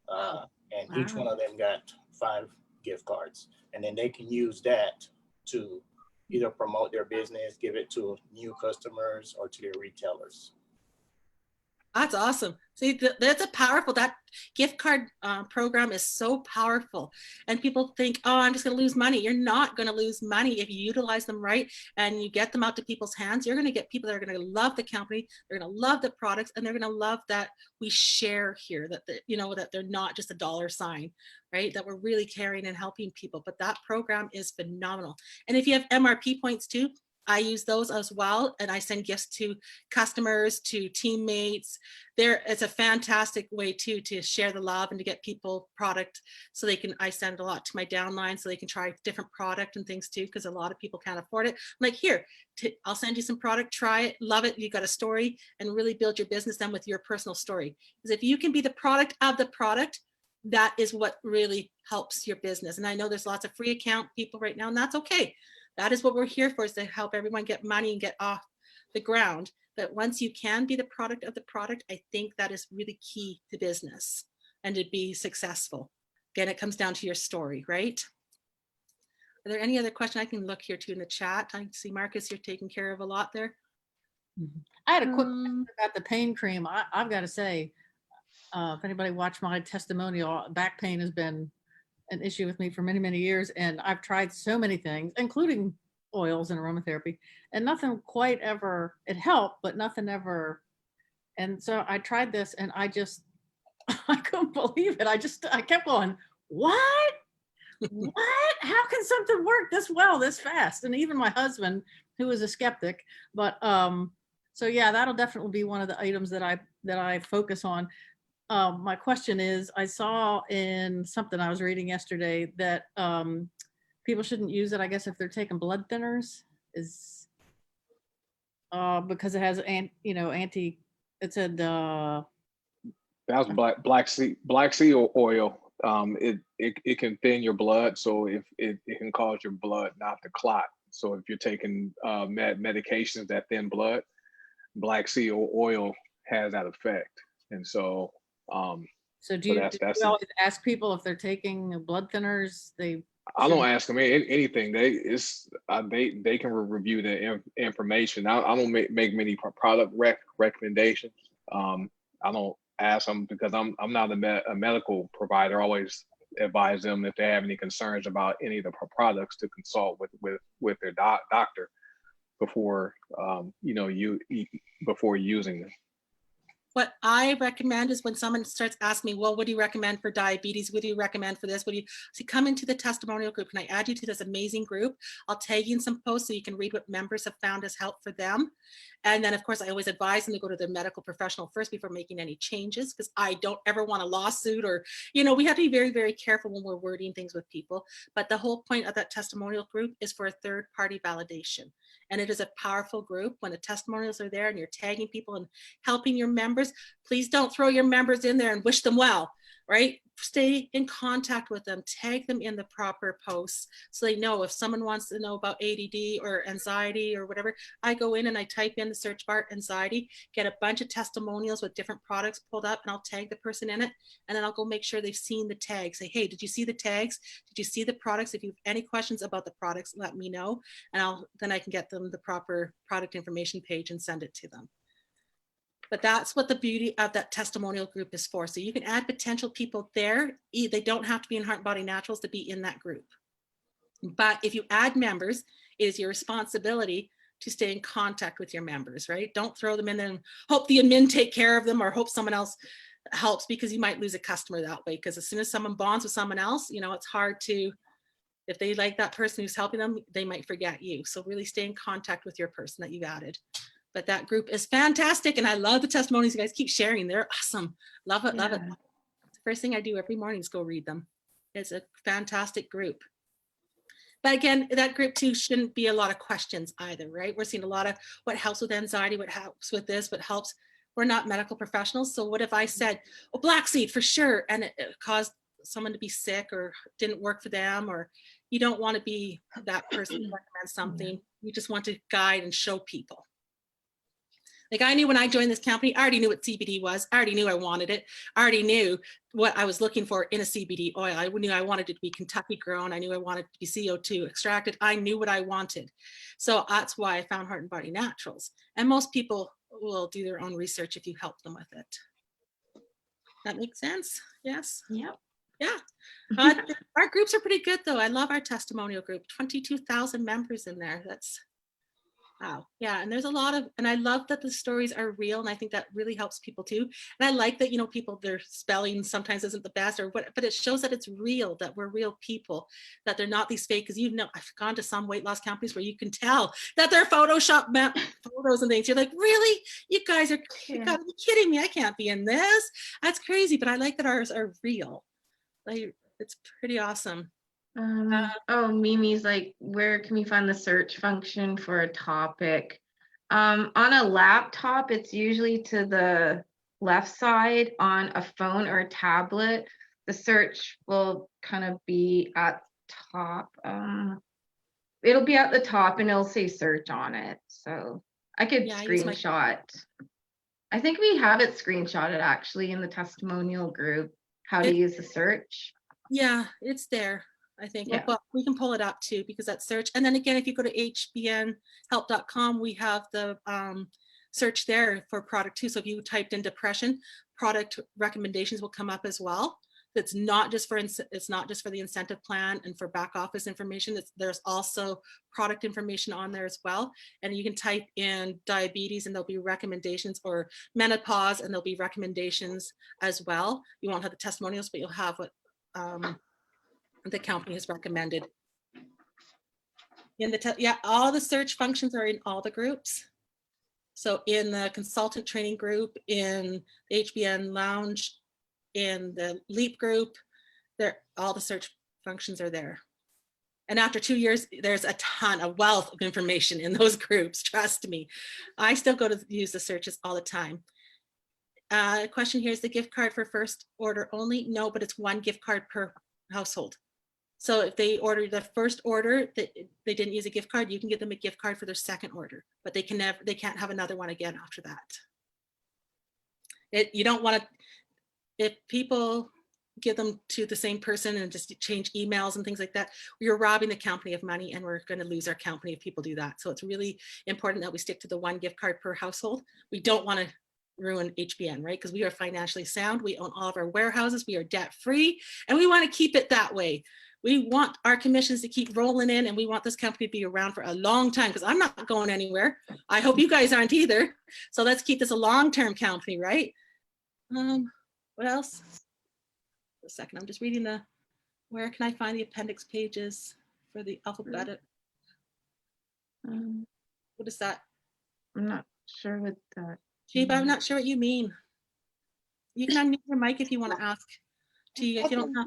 And each one of them got 5 gift cards. And then they can use that to either promote their business, give it to new customers, or to their retailers. That's awesome. See, that's that gift card program is so powerful. And people think, oh, I'm just going to lose money. You're not going to lose money if you utilize them right and you get them out to people's hands. You're going to get people that are going to love the company. They're going to love the products, and they're going to love that we share here, that that they're not just a dollar sign, right? That we're really caring and helping people. But that program is phenomenal. And if you have MRP points too, I use those as well, and I send gifts to customers, to teammates. It's a fantastic way too to share the love and to get people product, so they can. I send a lot to my downline so they can try different product and things too, because a lot of people can't afford it. I'm like, here, I'll send you some product, try it, love it. You got a story, and really build your business then with your personal story. Because if you can be the product of the product, that is what really helps your business. And I know there's lots of free account people right now, and that's okay. That is what we're here for, is to help everyone get money and get off the ground. But once you can be the product of the product, I think that is really key to business and to be successful. Again, it comes down to your story, right? Are there any other questions? I can look here too in the chat. I see Marcus, you're taking care of a lot there. I had a quick question about the pain cream. I've got to say, if anybody watched my testimonial, back pain has been an issue with me for many, many years. And I've tried so many things, including oils and aromatherapy, and nothing quite ever, it helped, but nothing ever. And so I tried this, and I couldn't believe it. I kept going, what? What? How can something work this well, this fast? And even my husband, who is a skeptic, but so yeah, that'll definitely be one of the items that I focus on. My question is, I saw in something I was reading yesterday that people shouldn't use it, I guess, if they're taking blood thinners, is because it has it said that was black sea oil. It can thin your blood, so if it can cause your blood not to clot. So if you're taking medications that thin blood, black sea oil has that effect. And so so do you always ask people if they're taking blood thinners? I don't ask them anything. They can review the information. I don't make many product recommendations. I don't ask them because I'm not a medical provider. I always advise them if they have any concerns about any of the products to consult with their doctor before before using them. What I recommend is when someone starts asking me, well, what do you recommend for diabetes? What do you recommend for this? Come into the testimonial group. Can I add you to this amazing group? I'll tag you in some posts so you can read what members have found as help for them. And then of course, I always advise them to go to their medical professional first before making any changes, because I don't ever want a lawsuit, or, we have to be very, very careful when we're wording things with people. But the whole point of that testimonial group is for a third party validation. And it is a powerful group. When the testimonials are there and you're tagging people and helping your members, please don't throw your members in there and wish them well, right? Stay in contact with them, tag them in the proper posts so they know. If someone wants to know about ADD or anxiety or whatever, I go in and I type in the search bar anxiety, get a bunch of testimonials with different products pulled up, and I'll tag the person in it. And then I'll go make sure they've seen the tags. Say, hey, did you see the tags? Did you see the products? If you have any questions about the products, let me know. And then I can get them the proper product information page and send it to them. But that's what the beauty of that testimonial group is for. So you can add potential people there. They don't have to be in Heart and Body Naturals to be in that group. But if you add members, it is your responsibility to stay in contact with your members, right? Don't throw them in there and hope the admin take care of them, or hope someone else helps, because you might lose a customer that way. Because as soon as someone bonds with someone else, it's hard to, if they like that person who's helping them, they might forget you. So really stay in contact with your person that you've added. But that group is fantastic. And I love the testimonies you guys keep sharing. They're awesome. Love it, love it. Yeah. The first thing I do every morning is go read them. It's a fantastic group. But again, that group too shouldn't be a lot of questions either, right? We're seeing a lot of what helps with anxiety, what helps with this, what helps. We're not medical professionals. So what if I said, oh, black seed for sure, and it caused someone to be sick or didn't work for them, or you don't want to be that person who recommends something. You just want to guide and show people. Like I knew when I joined this company, I already knew what CBD was. I already knew I wanted it. I already knew what I was looking for in a CBD oil. I knew I wanted it to be Kentucky grown. I knew I wanted it to be CO2 extracted. I knew what I wanted. So that's why I found Heart and Body Naturals. And most people will do their own research if you help them with it. That makes sense? Yes? Yep. Yeah. Our groups are pretty good though. I love our testimonial group, 22,000 members in there. That's wow. Yeah. And there's a lot of, and I love that the stories are real. And I think that really helps people too. And I like that, you know, people, their spelling sometimes isn't the best or what, but it shows that it's real, that we're real people, that they're not these fake, because you know, I've gone to some weight loss companies where you can tell that they're Photoshop photos and things. You're like, really? You guys are, you gotta be kidding me. I can't be in this. That's crazy. But I like that ours are real. Like, it's pretty awesome. Oh, Mimi's like, where can we find the search function for a topic? On a laptop, it's usually to the left side. On a phone or a tablet, the search will kind of be at top. It'll be at the top and it'll say search on it. So I could screenshot. I think we have it screenshotted actually in the testimonial group, how to use the search. Yeah, it's there. I think we can pull it up too, because that's search. And then again, if you go to hbnhelp.com, we have the search there for product too. So if you typed in depression, product recommendations will come up as well. It's not just for the incentive plan and for back office information. There's also product information on there as well. And you can type in diabetes and there'll be recommendations, or menopause and there'll be recommendations as well. You won't have the testimonials, but you'll have what the company has recommended. In the all the search functions are in all the groups. So in the consultant training group, in the HBN lounge, in the LEAP group, all the search functions are there. And after 2 years, there's a wealth of information in those groups. Trust me, I still go to use the searches all the time. Question here, is the gift card for first order only? No, but it's one gift card per household. So if they ordered the first order that they didn't use a gift card, you can give them a gift card for their second order, but they can't have another one again after that. You don't want to, if people give them to the same person and just change emails and things like that, you're robbing the company of money, and we're going to lose our company if people do that. So it's really important that we stick to the one gift card per household. We don't want to ruin HBN, right? Because we are financially sound. We own all of our warehouses. We are debt free, and we want to keep it that way. We want our commissions to keep rolling in, and we want this company to be around for a long time, because I'm not going anywhere. I hope you guys aren't either. So let's keep this a long-term company, right? What else? A second, I'm just reading where can I find the appendix pages for the alphabetic? What is that? I'm not sure what that. Chief, I'm not sure what you mean. You can unmute your mic if you want to ask. If you don't know.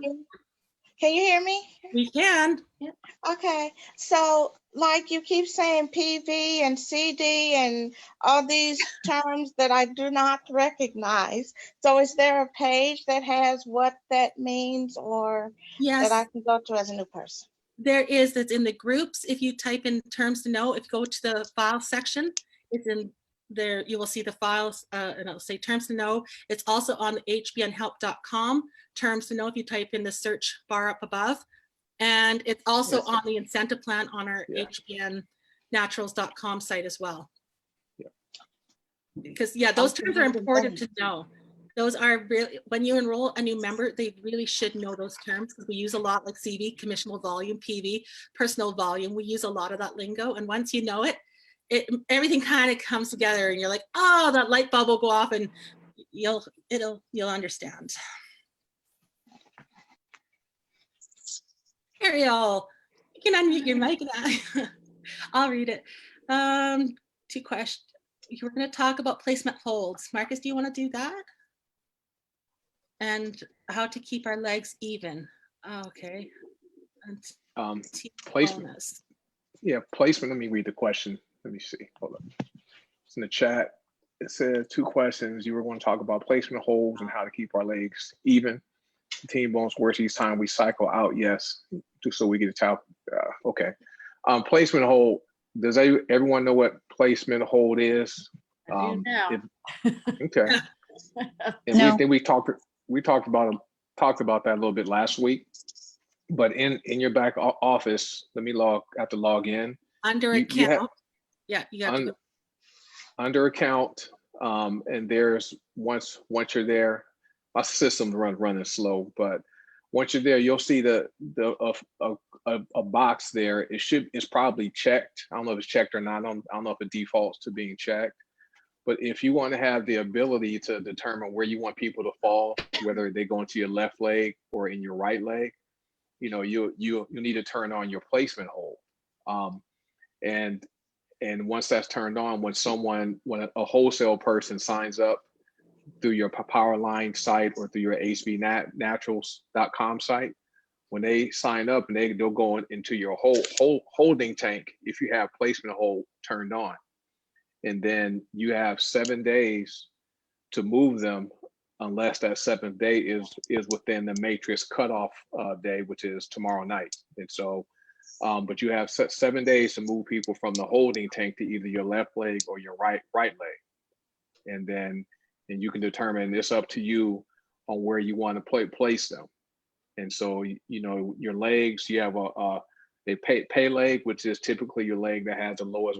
Can you hear me? We can. Yeah. Okay, so like you keep saying PV and CD and all these terms that I do not recognize. So is there a page that has what that means, or Yes, that I can go to as a new person? there is. That's in the groups. If you type in terms to know, if you go to the file section, it's in there. You will see the files and it'll say terms to know. It's also on the hbnhelp.com terms to know if you type in the search bar up above. And it's also on the incentive plan on our hbnnaturals.com site as well. Because those terms are important to know. Those are really, when you enroll a new member, they really should know those terms, because we use a lot like CV, commissionable volume, PV, personal volume. We use a lot of that lingo. And once you know it, everything kind of comes together, and you're like, oh, that light bulb will go off, and you'll understand. Ariel, you can unmute your mic now. I'll read it. 2 questions. you're going to talk about placement holds. Marcus, do you want to do that? And how to keep our legs even. Okay. And Placement. bonus. Yeah, placement. Let me read the question. Let me see. Hold up. It's in the chat. It says 2 questions. You were going to talk about placement holds and how to keep our legs even. Team bones works each time we cycle out. Yes, just so we get a tap. Okay. Placement hold. Does everyone know what placement hold is? I do now. Okay. And No. we talked about that a little bit last week. But in your back office, let me log in. Under You have, account. Yeah, you have to go. Under account, and there's once you're there, my system's running slow, but once you're there, you'll see a box there. It's probably checked. I don't know if it's checked or not. I don't know if it defaults to being checked. But if you want to have the ability to determine where you want people to fall, whether they go into your left leg or in your right leg, you know, you need to turn on your placement hold. And once that's turned on, when a wholesale person signs up through your Powerline site or through your hbnaturals.com site, when they sign up and they'll go into your holding tank if you have placement hold turned on. And then you have 7 days to move them unless that 7th day is within the matrix cutoff day, which is tomorrow night. And so, but you have 7 days to move people from the holding tank to either your left leg or your right leg. And you can determine, it's up to you on where you want to place them. And so, you know, your legs, you have a pay leg, which is typically your leg that has the lowest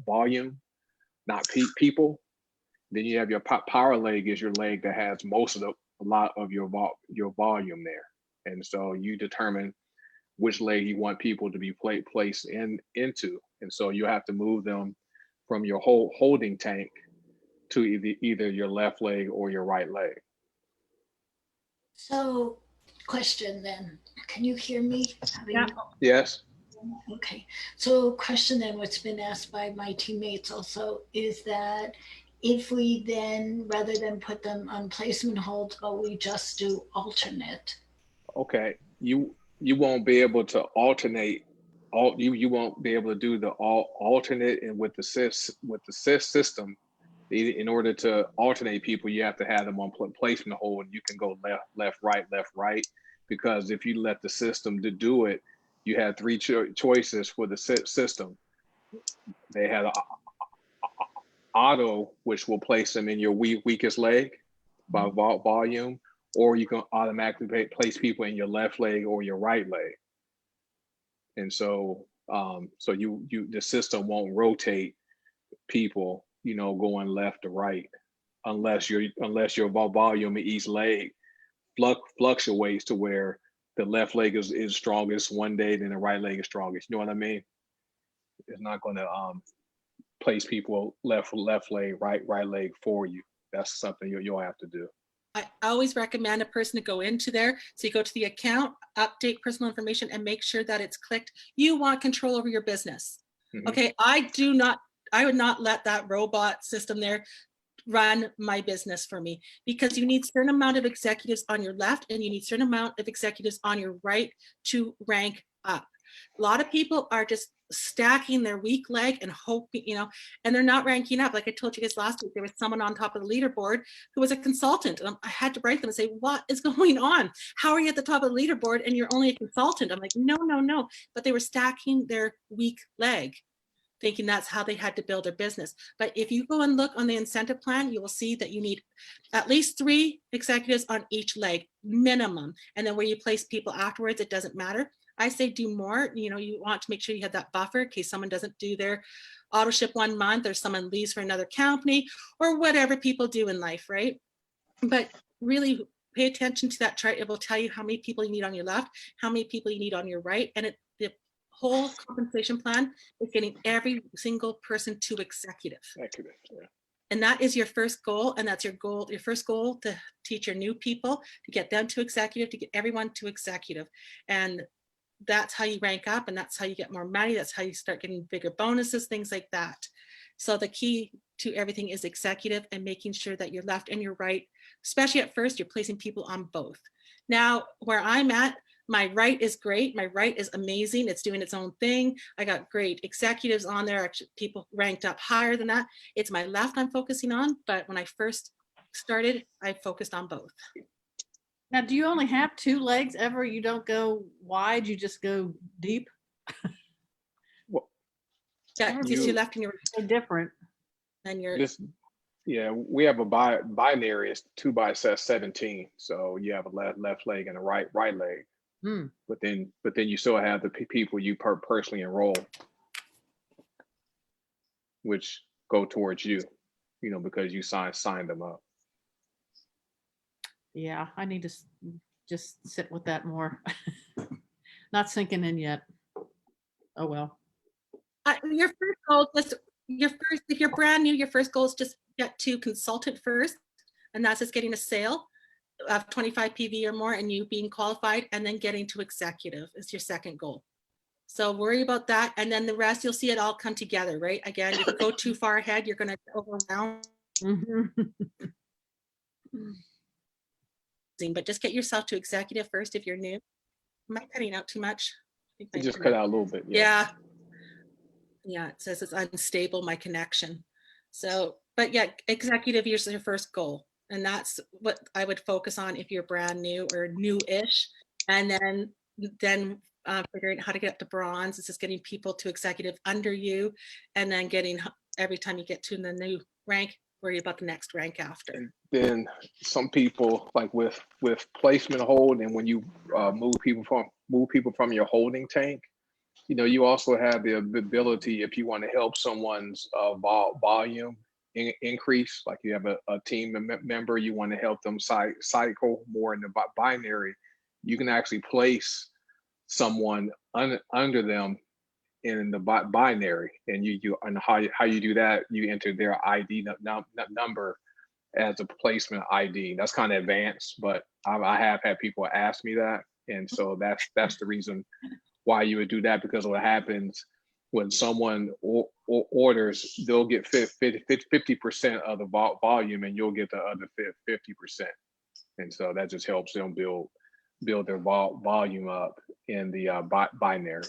volume, not people. Then you have your power leg, is your leg that has a lot of your volume there. And so you determine which leg you want people to be placed into. And so you have to move them from your holding tank to either your left leg or your right leg. So, question then, can you hear me? Yeah. Yes. Okay, so question then, what's been asked by my teammates also is that if we then, rather than put them on placement holds, but we just do alternate. Okay, you won't be able to alternate. You won't be able to do the alternate, and with the system. In order to alternate people, you have to have them on placement hold, and you can go left, right, because if you let the system to do it, you have 3 choices for the system. They had auto, which will place them in your weakest leg by volume, or you can automatically place people in your left leg or your right leg. And so, the system won't rotate people, you know, going left to right, unless your volume in each leg fluctuates to where the left leg is strongest one day, then the right leg is strongest. You know what I mean? It's not going to place people left leg, right leg for you. That's something you'll have to do. I always recommend a person to go into there. So you go to the account, update personal information, and make sure that it's clicked. You want control over your business. Mm-hmm. Okay, I would not let that robot system there run my business for me, because you need a certain amount of executives on your left and you need a certain amount of executives on your right to rank up. A lot of people are just stacking their weak leg and hoping, you know, and they're not ranking up. Like I told you guys last week, there was someone on top of the leaderboard who was a consultant, and I had to break them and say, what is going on? How are you at the top of the leaderboard and you're only a consultant? I'm like, no. But they were stacking their weak leg, thinking that's how they had to build their business. But if you go and look on the incentive plan, you will see that you need at least 3 executives on each leg, minimum. And then where you place people afterwards, it doesn't matter. I say do more. You know, you want to make sure you have that buffer in case someone doesn't do their auto ship 1 month, or someone leaves for another company, or whatever people do in life, right? But really pay attention to that chart. It will tell you how many people you need on your left, how many people you need on your right, and the whole compensation plan is getting every single person to executive. Yeah. And that is your first goal. And that's your goal, your first goal, to teach your new people, to get them to executive, to get everyone to executive. And that's how you rank up, and that's how you get more money. That's how you start getting bigger bonuses, things like that. So the key to everything is executive, and making sure that your left and your right, especially at first, you're placing people on both. Now, where I'm at, my right is great. My right is amazing. It's doing its own thing. I got great executives on there, actually people ranked up higher than that. It's my left I'm focusing on, but when I first started, I focused on both. Now, do you only have 2 legs ever? You don't go wide, you just go deep? Yeah, it's your left and your So different. and your yeah, we have a binary. It's 2 by 17. So you have a left leg and a right leg. But then you still have the people you personally enroll, which go towards you, because you sign them up. Yeah, I need to just sit with that more. Not sinking in yet. Oh well. Your first goal, if you're brand new, your first goal is just get to consultant first, and that's just getting a sale of 25 PV or more and you being qualified, and then getting to executive is your second goal. So worry about that, and then the rest, you'll see it all come together, right? Again, if you go too far ahead, you're going to overwhelm. But just get yourself to executive first if you're new. Am I cutting out too much? It just cut out a little bit. Yeah. Yeah, it says it's unstable, my connection. So, but yeah, executive is your first goal. And that's what I would focus on if you're brand new or new-ish. And then figuring out how to get up to bronze. It's just getting people to executive under you, and then getting, every time you get to the new rank, worry about the next rank after. And then some people, like with placement hold, and when you move people from your holding tank, you also have the ability, if you want to help someone's volume increase, like you have a team member, you want to help them cycle more in the binary, you can actually place someone under them in the binary, and you and how you do that, you enter their ID number as a placement ID. That's kind of advanced, but I have had people ask me that, and so that's the reason why you would do that, because what happens when someone orders, they'll get 50% of the volume, and you'll get the other 50%, and so that just helps them build their volume up in the binary.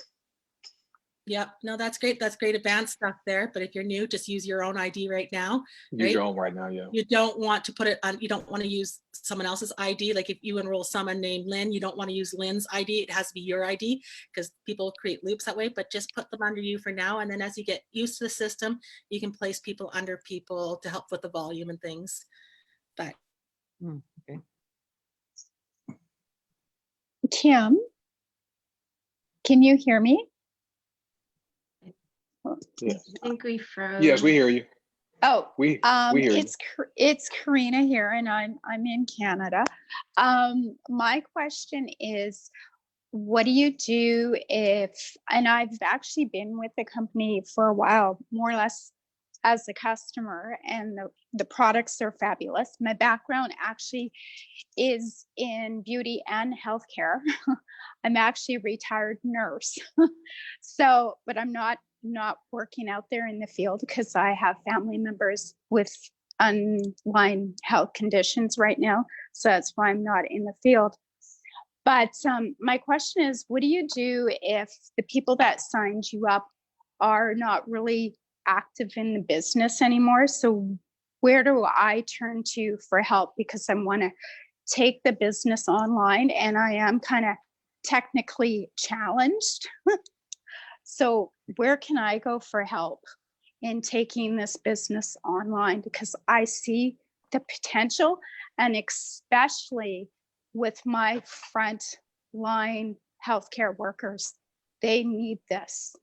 Yep. No, that's great. That's great advanced stuff there. But if you're new, just use your own ID right now. Use your own right now, yeah. You don't want to put it on, you don't want to use someone else's ID. Like if you enroll someone named Lynn, you don't want to use Lynn's ID. It has to be your ID, because people create loops that way, but just put them under you for now. And then as you get used to the system, you can place people under people to help with the volume and things. But okay. Kim, can you hear me? Yes. I think we froze. Yes, we hear you. Oh, we hear it's Karina here, and I'm in Canada. My question is, what do you do if, and I've actually been with the company for a while, more or less as a customer, and the products are fabulous. My background actually is in beauty and healthcare. I'm actually a retired nurse. So, but I'm not working out there in the field because I have family members with underlying health conditions right now. So that's why I'm not in the field. But my question is, what do you do if the people that signed you up are not really active in the business anymore? So where do I turn to for help? Because I want to take the business online, and I am kind of technically challenged. So where can I go for help in taking this business online? Because I see the potential, and especially with my front line healthcare workers, they need this.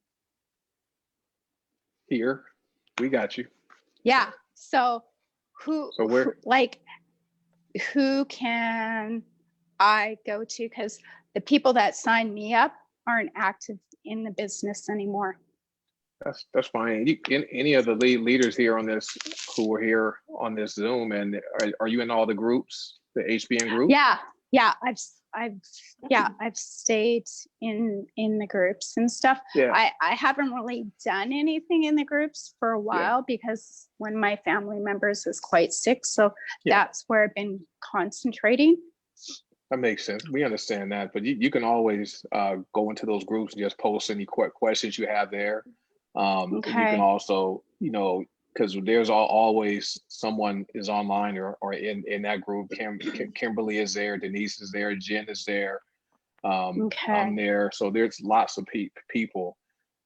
Here, we got you. Yeah. So who can I go to? Because the people that signed me up aren't active in the business anymore. That's fine. Any of the leaders here on this, who are here on this Zoom, and are you in all the groups, the HBN group? Yeah. I've stayed in the groups and stuff. Yeah. I haven't really done anything in the groups for a while because one of my family members was quite sick. So that's where I've been concentrating. That makes sense. We understand that, but you can always go into those groups and just post any questions you have there. And you can also, because there's always someone is online or in that group. Kimberly is there, Denise is there, Jen is there. I'm there. So there's lots of people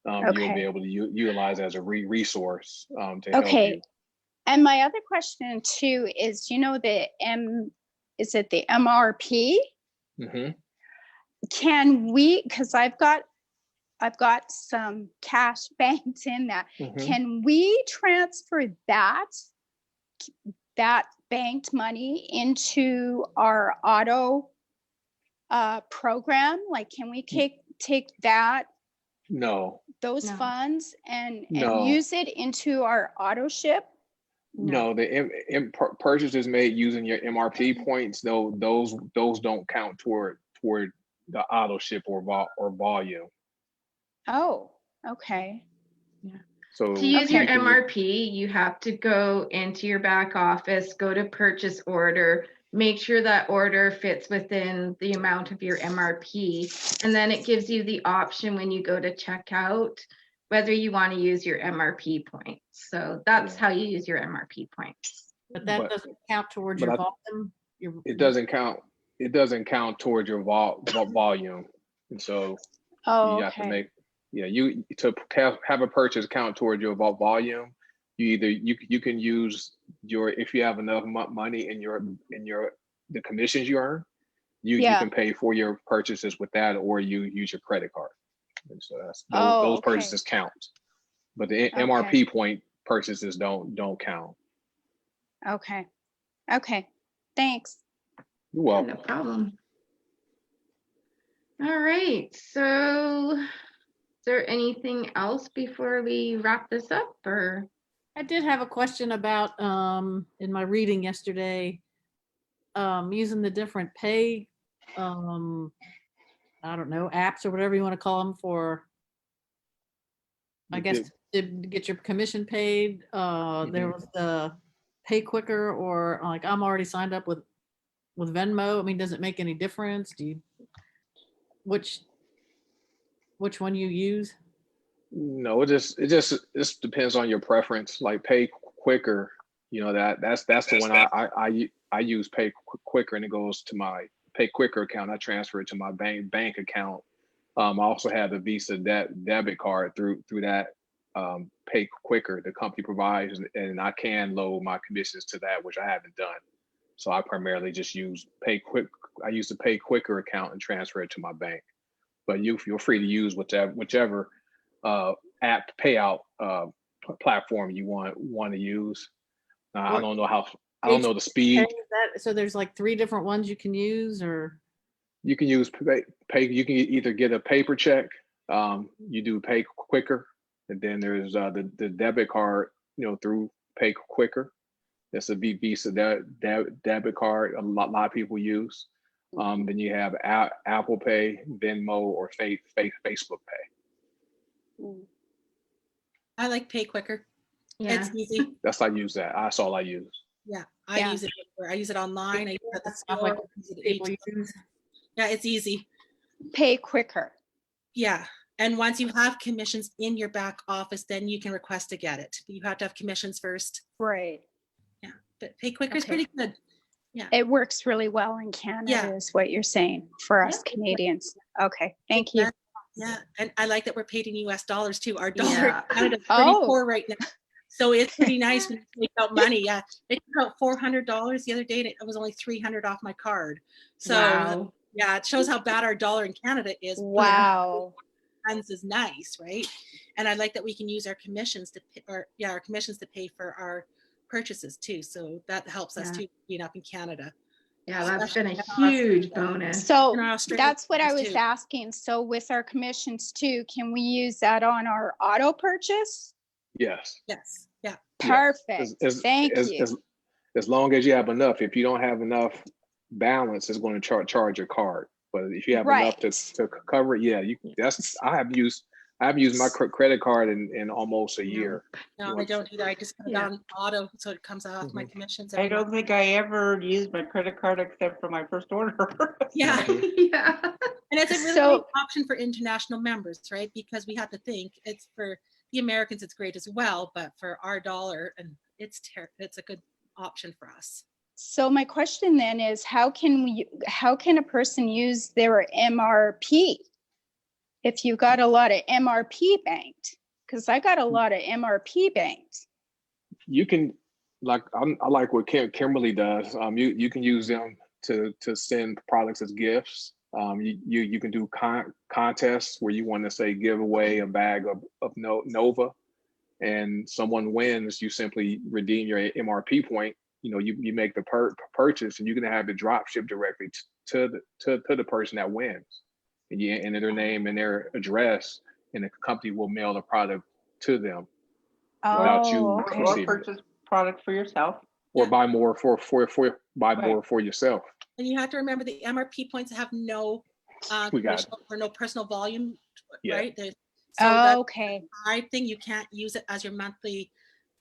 you'll be able to utilize as a resource to help you. And my other question too is, is it the MRP? Mm-hmm. Can we, because I've got some cash banked in that. Mm-hmm. Can we transfer that banked money into our auto program? Like, can we take that? No. Those funds and No. use it into our auto ship? No, the purchases made using your MRP points, though, those don't count toward the auto ship or volume. Oh, okay. Yeah. So to use your MRP, you have to go into your back office, go to purchase order, make sure that order fits within the amount of your MRP, and then it gives you the option when you go to checkout whether you want to use your MRP points. So that's how you use your MRP points. But that doesn't count towards your volume. It doesn't count. It doesn't count towards your volume, and so you have to make. You to have a purchase count towards your volume. You can use if you have enough money in the commissions you earn. You can pay for your purchases with that, or you use your credit card. And so those purchases count, but the MRP point purchases don't count. Okay. Thanks. You're welcome. No problem. All right. So, is there anything else before we wrap this up? Or I did have a question about in my reading yesterday, using the different pay. I don't know, apps or whatever you want to call them for, I guess, to get your commission paid. There was the pay quicker, or like I'm already signed up with Venmo. I mean, does it make any difference? Which one you use? No, it just depends on your preference. Like pay quicker, that's the one I use pay quicker, and it goes to my pay quicker account. I transfer it to my bank account. I also have a Visa debit card through that pay quicker the company provides, and I can load my commissions to that, which I haven't done. So I primarily just use pay quick. I use the pay quicker account and transfer it to my bank. But you feel free to use whichever app payout platform you want to use. I don't know the speed. So there's like 3 different ones you can use, or you can use pay. You can either get a paper check. You do pay quicker, and then there's the debit card. Through pay quicker. That's a Visa debit card. A lot of people use. Then you have Apple Pay, Venmo, or Facebook Pay. I like pay quicker. Yeah. It's easy. That's I use that. That's all I use. Yeah, I use it. I use it online. I use it at the store. Yeah, it's easy. Pay quicker. Yeah, and once you have commissions in your back office, then you can request to get it. You have to have commissions first. Right. Yeah, but pay quicker is pretty good. Yeah, it works really well in Canada, is what you're saying for us Canadians. Okay, thank you. Yeah, and I like that we're paid in US dollars too. Our dollar in Canada is pretty poor right now. So it's pretty nice when you take out money. Yeah, they took out $400 the other day, and it was only $300 off my card. So yeah, it shows how bad our dollar in Canada is. Wow, funds is nice, right? And I like that we can use our commissions to pay for our purchases too. So that helps us too, being up in Canada. Yeah, that's been a huge bonus. So that's what I was asking. So with our commissions too, can we use that on our auto purchase? Yes. Yes. Yeah. Perfect. Thank you. As long as you have enough. If you don't have enough balance, it's going to charge your card. But if you have Right. enough to cover it, yeah, you. That's I haven't used my credit card in almost a year. No, I don't either. I just put it Yeah. on auto, so it comes off my Mhm. commissions. I every don't month. think I ever used my credit card except for my first order. Yeah. Yeah. And it's a really So- great option for international members, right? Because we have to think it's for the Americans, it's great as well, but for our dollar, and it's a good option for us. So my question then is, how can a person use their MRP if you got a lot of MRP banked? Because I got a lot of MRP banked. You can I like what Kimberly does. You can use them to send products as gifts. You can do contests where you want to say give away a bag of Nova, and someone wins. You simply redeem your MRP point. You make the purchase, and you can have it drop shipped directly to the person that wins, and you enter their name and their address, and the company will mail the product to them without you Oh, okay. Or receiving it. purchase product for yourself. Or Yeah. buy more more for yourself. And you have to remember the MRP points have no We got it. or no personal volume, Yeah. right? So that's Okay. I think you can't use it as your monthly,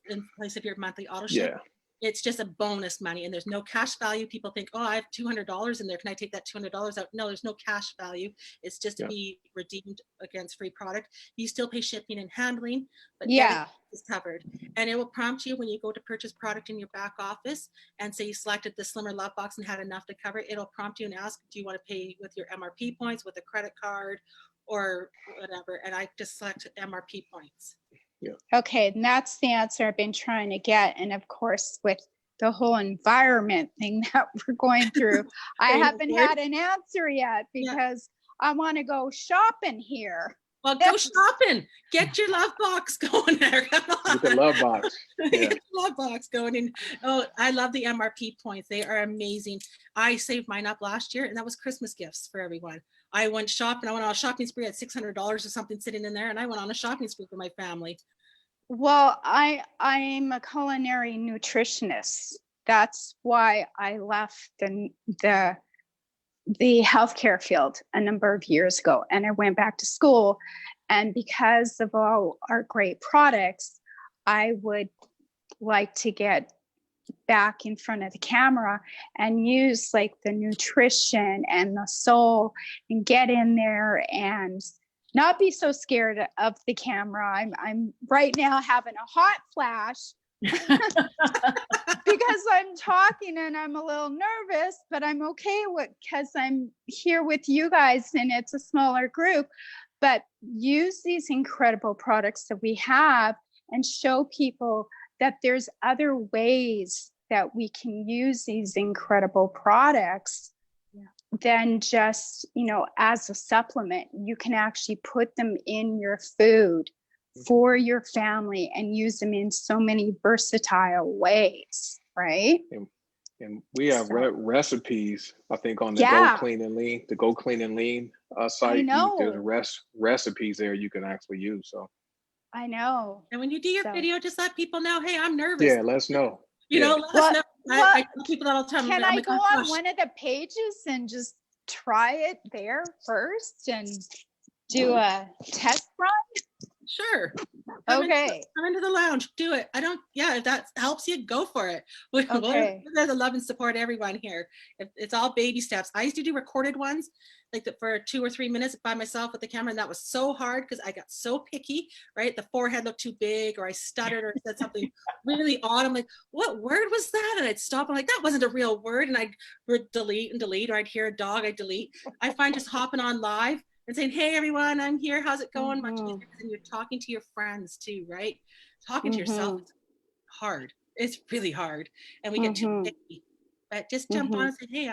in place of your monthly auto ship. Yeah. It's just a bonus money, and there's no cash value. People think, oh, I have $200 in there. Can I take that $200 out? No, there's no cash value. It's just to Yeah. be redeemed against free product. You still pay shipping and handling, but Yeah. everything is covered. And it will prompt you when you go to purchase product in your back office and say you selected the slimmer love box and had enough to cover it. It'll prompt you and ask, do you want to pay with your MRP points, with a credit card, or whatever? And I just select MRP points. Okay, and that's the answer I've been trying to get. And of course, with the whole environment thing that we're going through, I Are you haven't good? had an answer yet Yeah. because I want to go shopping here. Well, go shopping. Get your love box going there. Come on. With the love box. Yeah. Get your love box going in. Oh, I love the MRP points. They are amazing. I saved mine up last year, and that was Christmas gifts for everyone. I went shopping. I went on a shopping spree. I had $600 or something sitting in there, and I went on a shopping spree for my family. Well, I'm a culinary nutritionist. That's why I left the healthcare field a number of years ago, and I went back to school. And because of all our great products, I would like to get back in front of the camera and use like the nutrition and the soul and get in there and not be so scared of the camera. I'm right now having a hot flash because I'm talking and I'm a little nervous, but I'm okay because I'm here with you guys and it's a smaller group. But use these incredible products that we have and show people that there's other ways that we can use these incredible products than just, as a supplement. You can actually put them in your food for your family and use them in so many versatile ways, right? And we have recipes, I think, on the Yeah. Go Clean and Lean site. I know. There's recipes there you can actually use. So I know. And when you do your So- video, just let people know, hey, I'm nervous. yeah, let us know. You know, let us know. I tell people that all the time. Can I'm I like, go oh, on gosh. one of the pages and just try it there first and do a test run? Sure. Come Okay. into the lounge. Do it. If that helps you, go for it. We're Okay. there to love and support everyone here. It's all baby steps. I used to do recorded ones like for 2 or 3 minutes by myself with the camera. And that was so hard because I got so picky, right? The forehead looked too big, or I stuttered or said something really odd. I'm like, what word was that? And I'd stop. I'm like, that wasn't a real word. And I'd delete, or I'd hear a dog, I'd delete. I find just hopping on live and saying, hey, everyone, I'm here. How's it going? Much easier. And you're talking to your friends too, right? Talking to yourself is hard. It's really hard. And we get too picky. But just jump on and say, hey,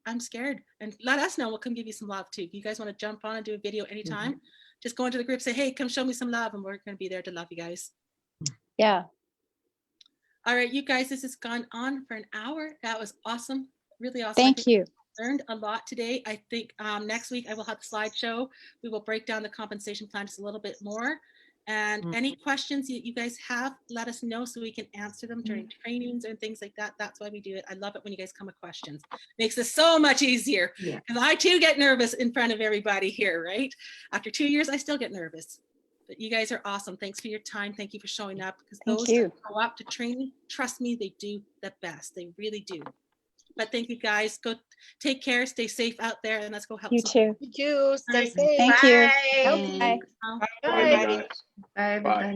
I'm scared. And let us know. We'll come give you some love too. If you guys want to jump on and do a video anytime, just go into the group, say, hey, come show me some love. And we're going to be there to love you guys. Yeah. All right, you guys, this has gone on for an hour. That was awesome. Really awesome. Thank you. Learned a lot today. I think next week I will have the slideshow. We will break down the compensation plan just a little bit more. And any questions you guys have, let us know so we can answer them during trainings and things like that. That's why we do it. I love it when you guys come with questions. Makes this so much easier. Yeah. Because I too get nervous in front of everybody here, right? After 2 years, I still get nervous. But you guys are awesome. Thanks for your time. Thank you for showing up. Because those you. that go up to training, trust me, they do the best. They really do. But thank you guys. Go take care. Stay safe out there, and let's go help. You some too. You too. Stay Alright. safe. Thank you. Bye. Bye. people. Bye, Bye. you guys. Bye, everybody.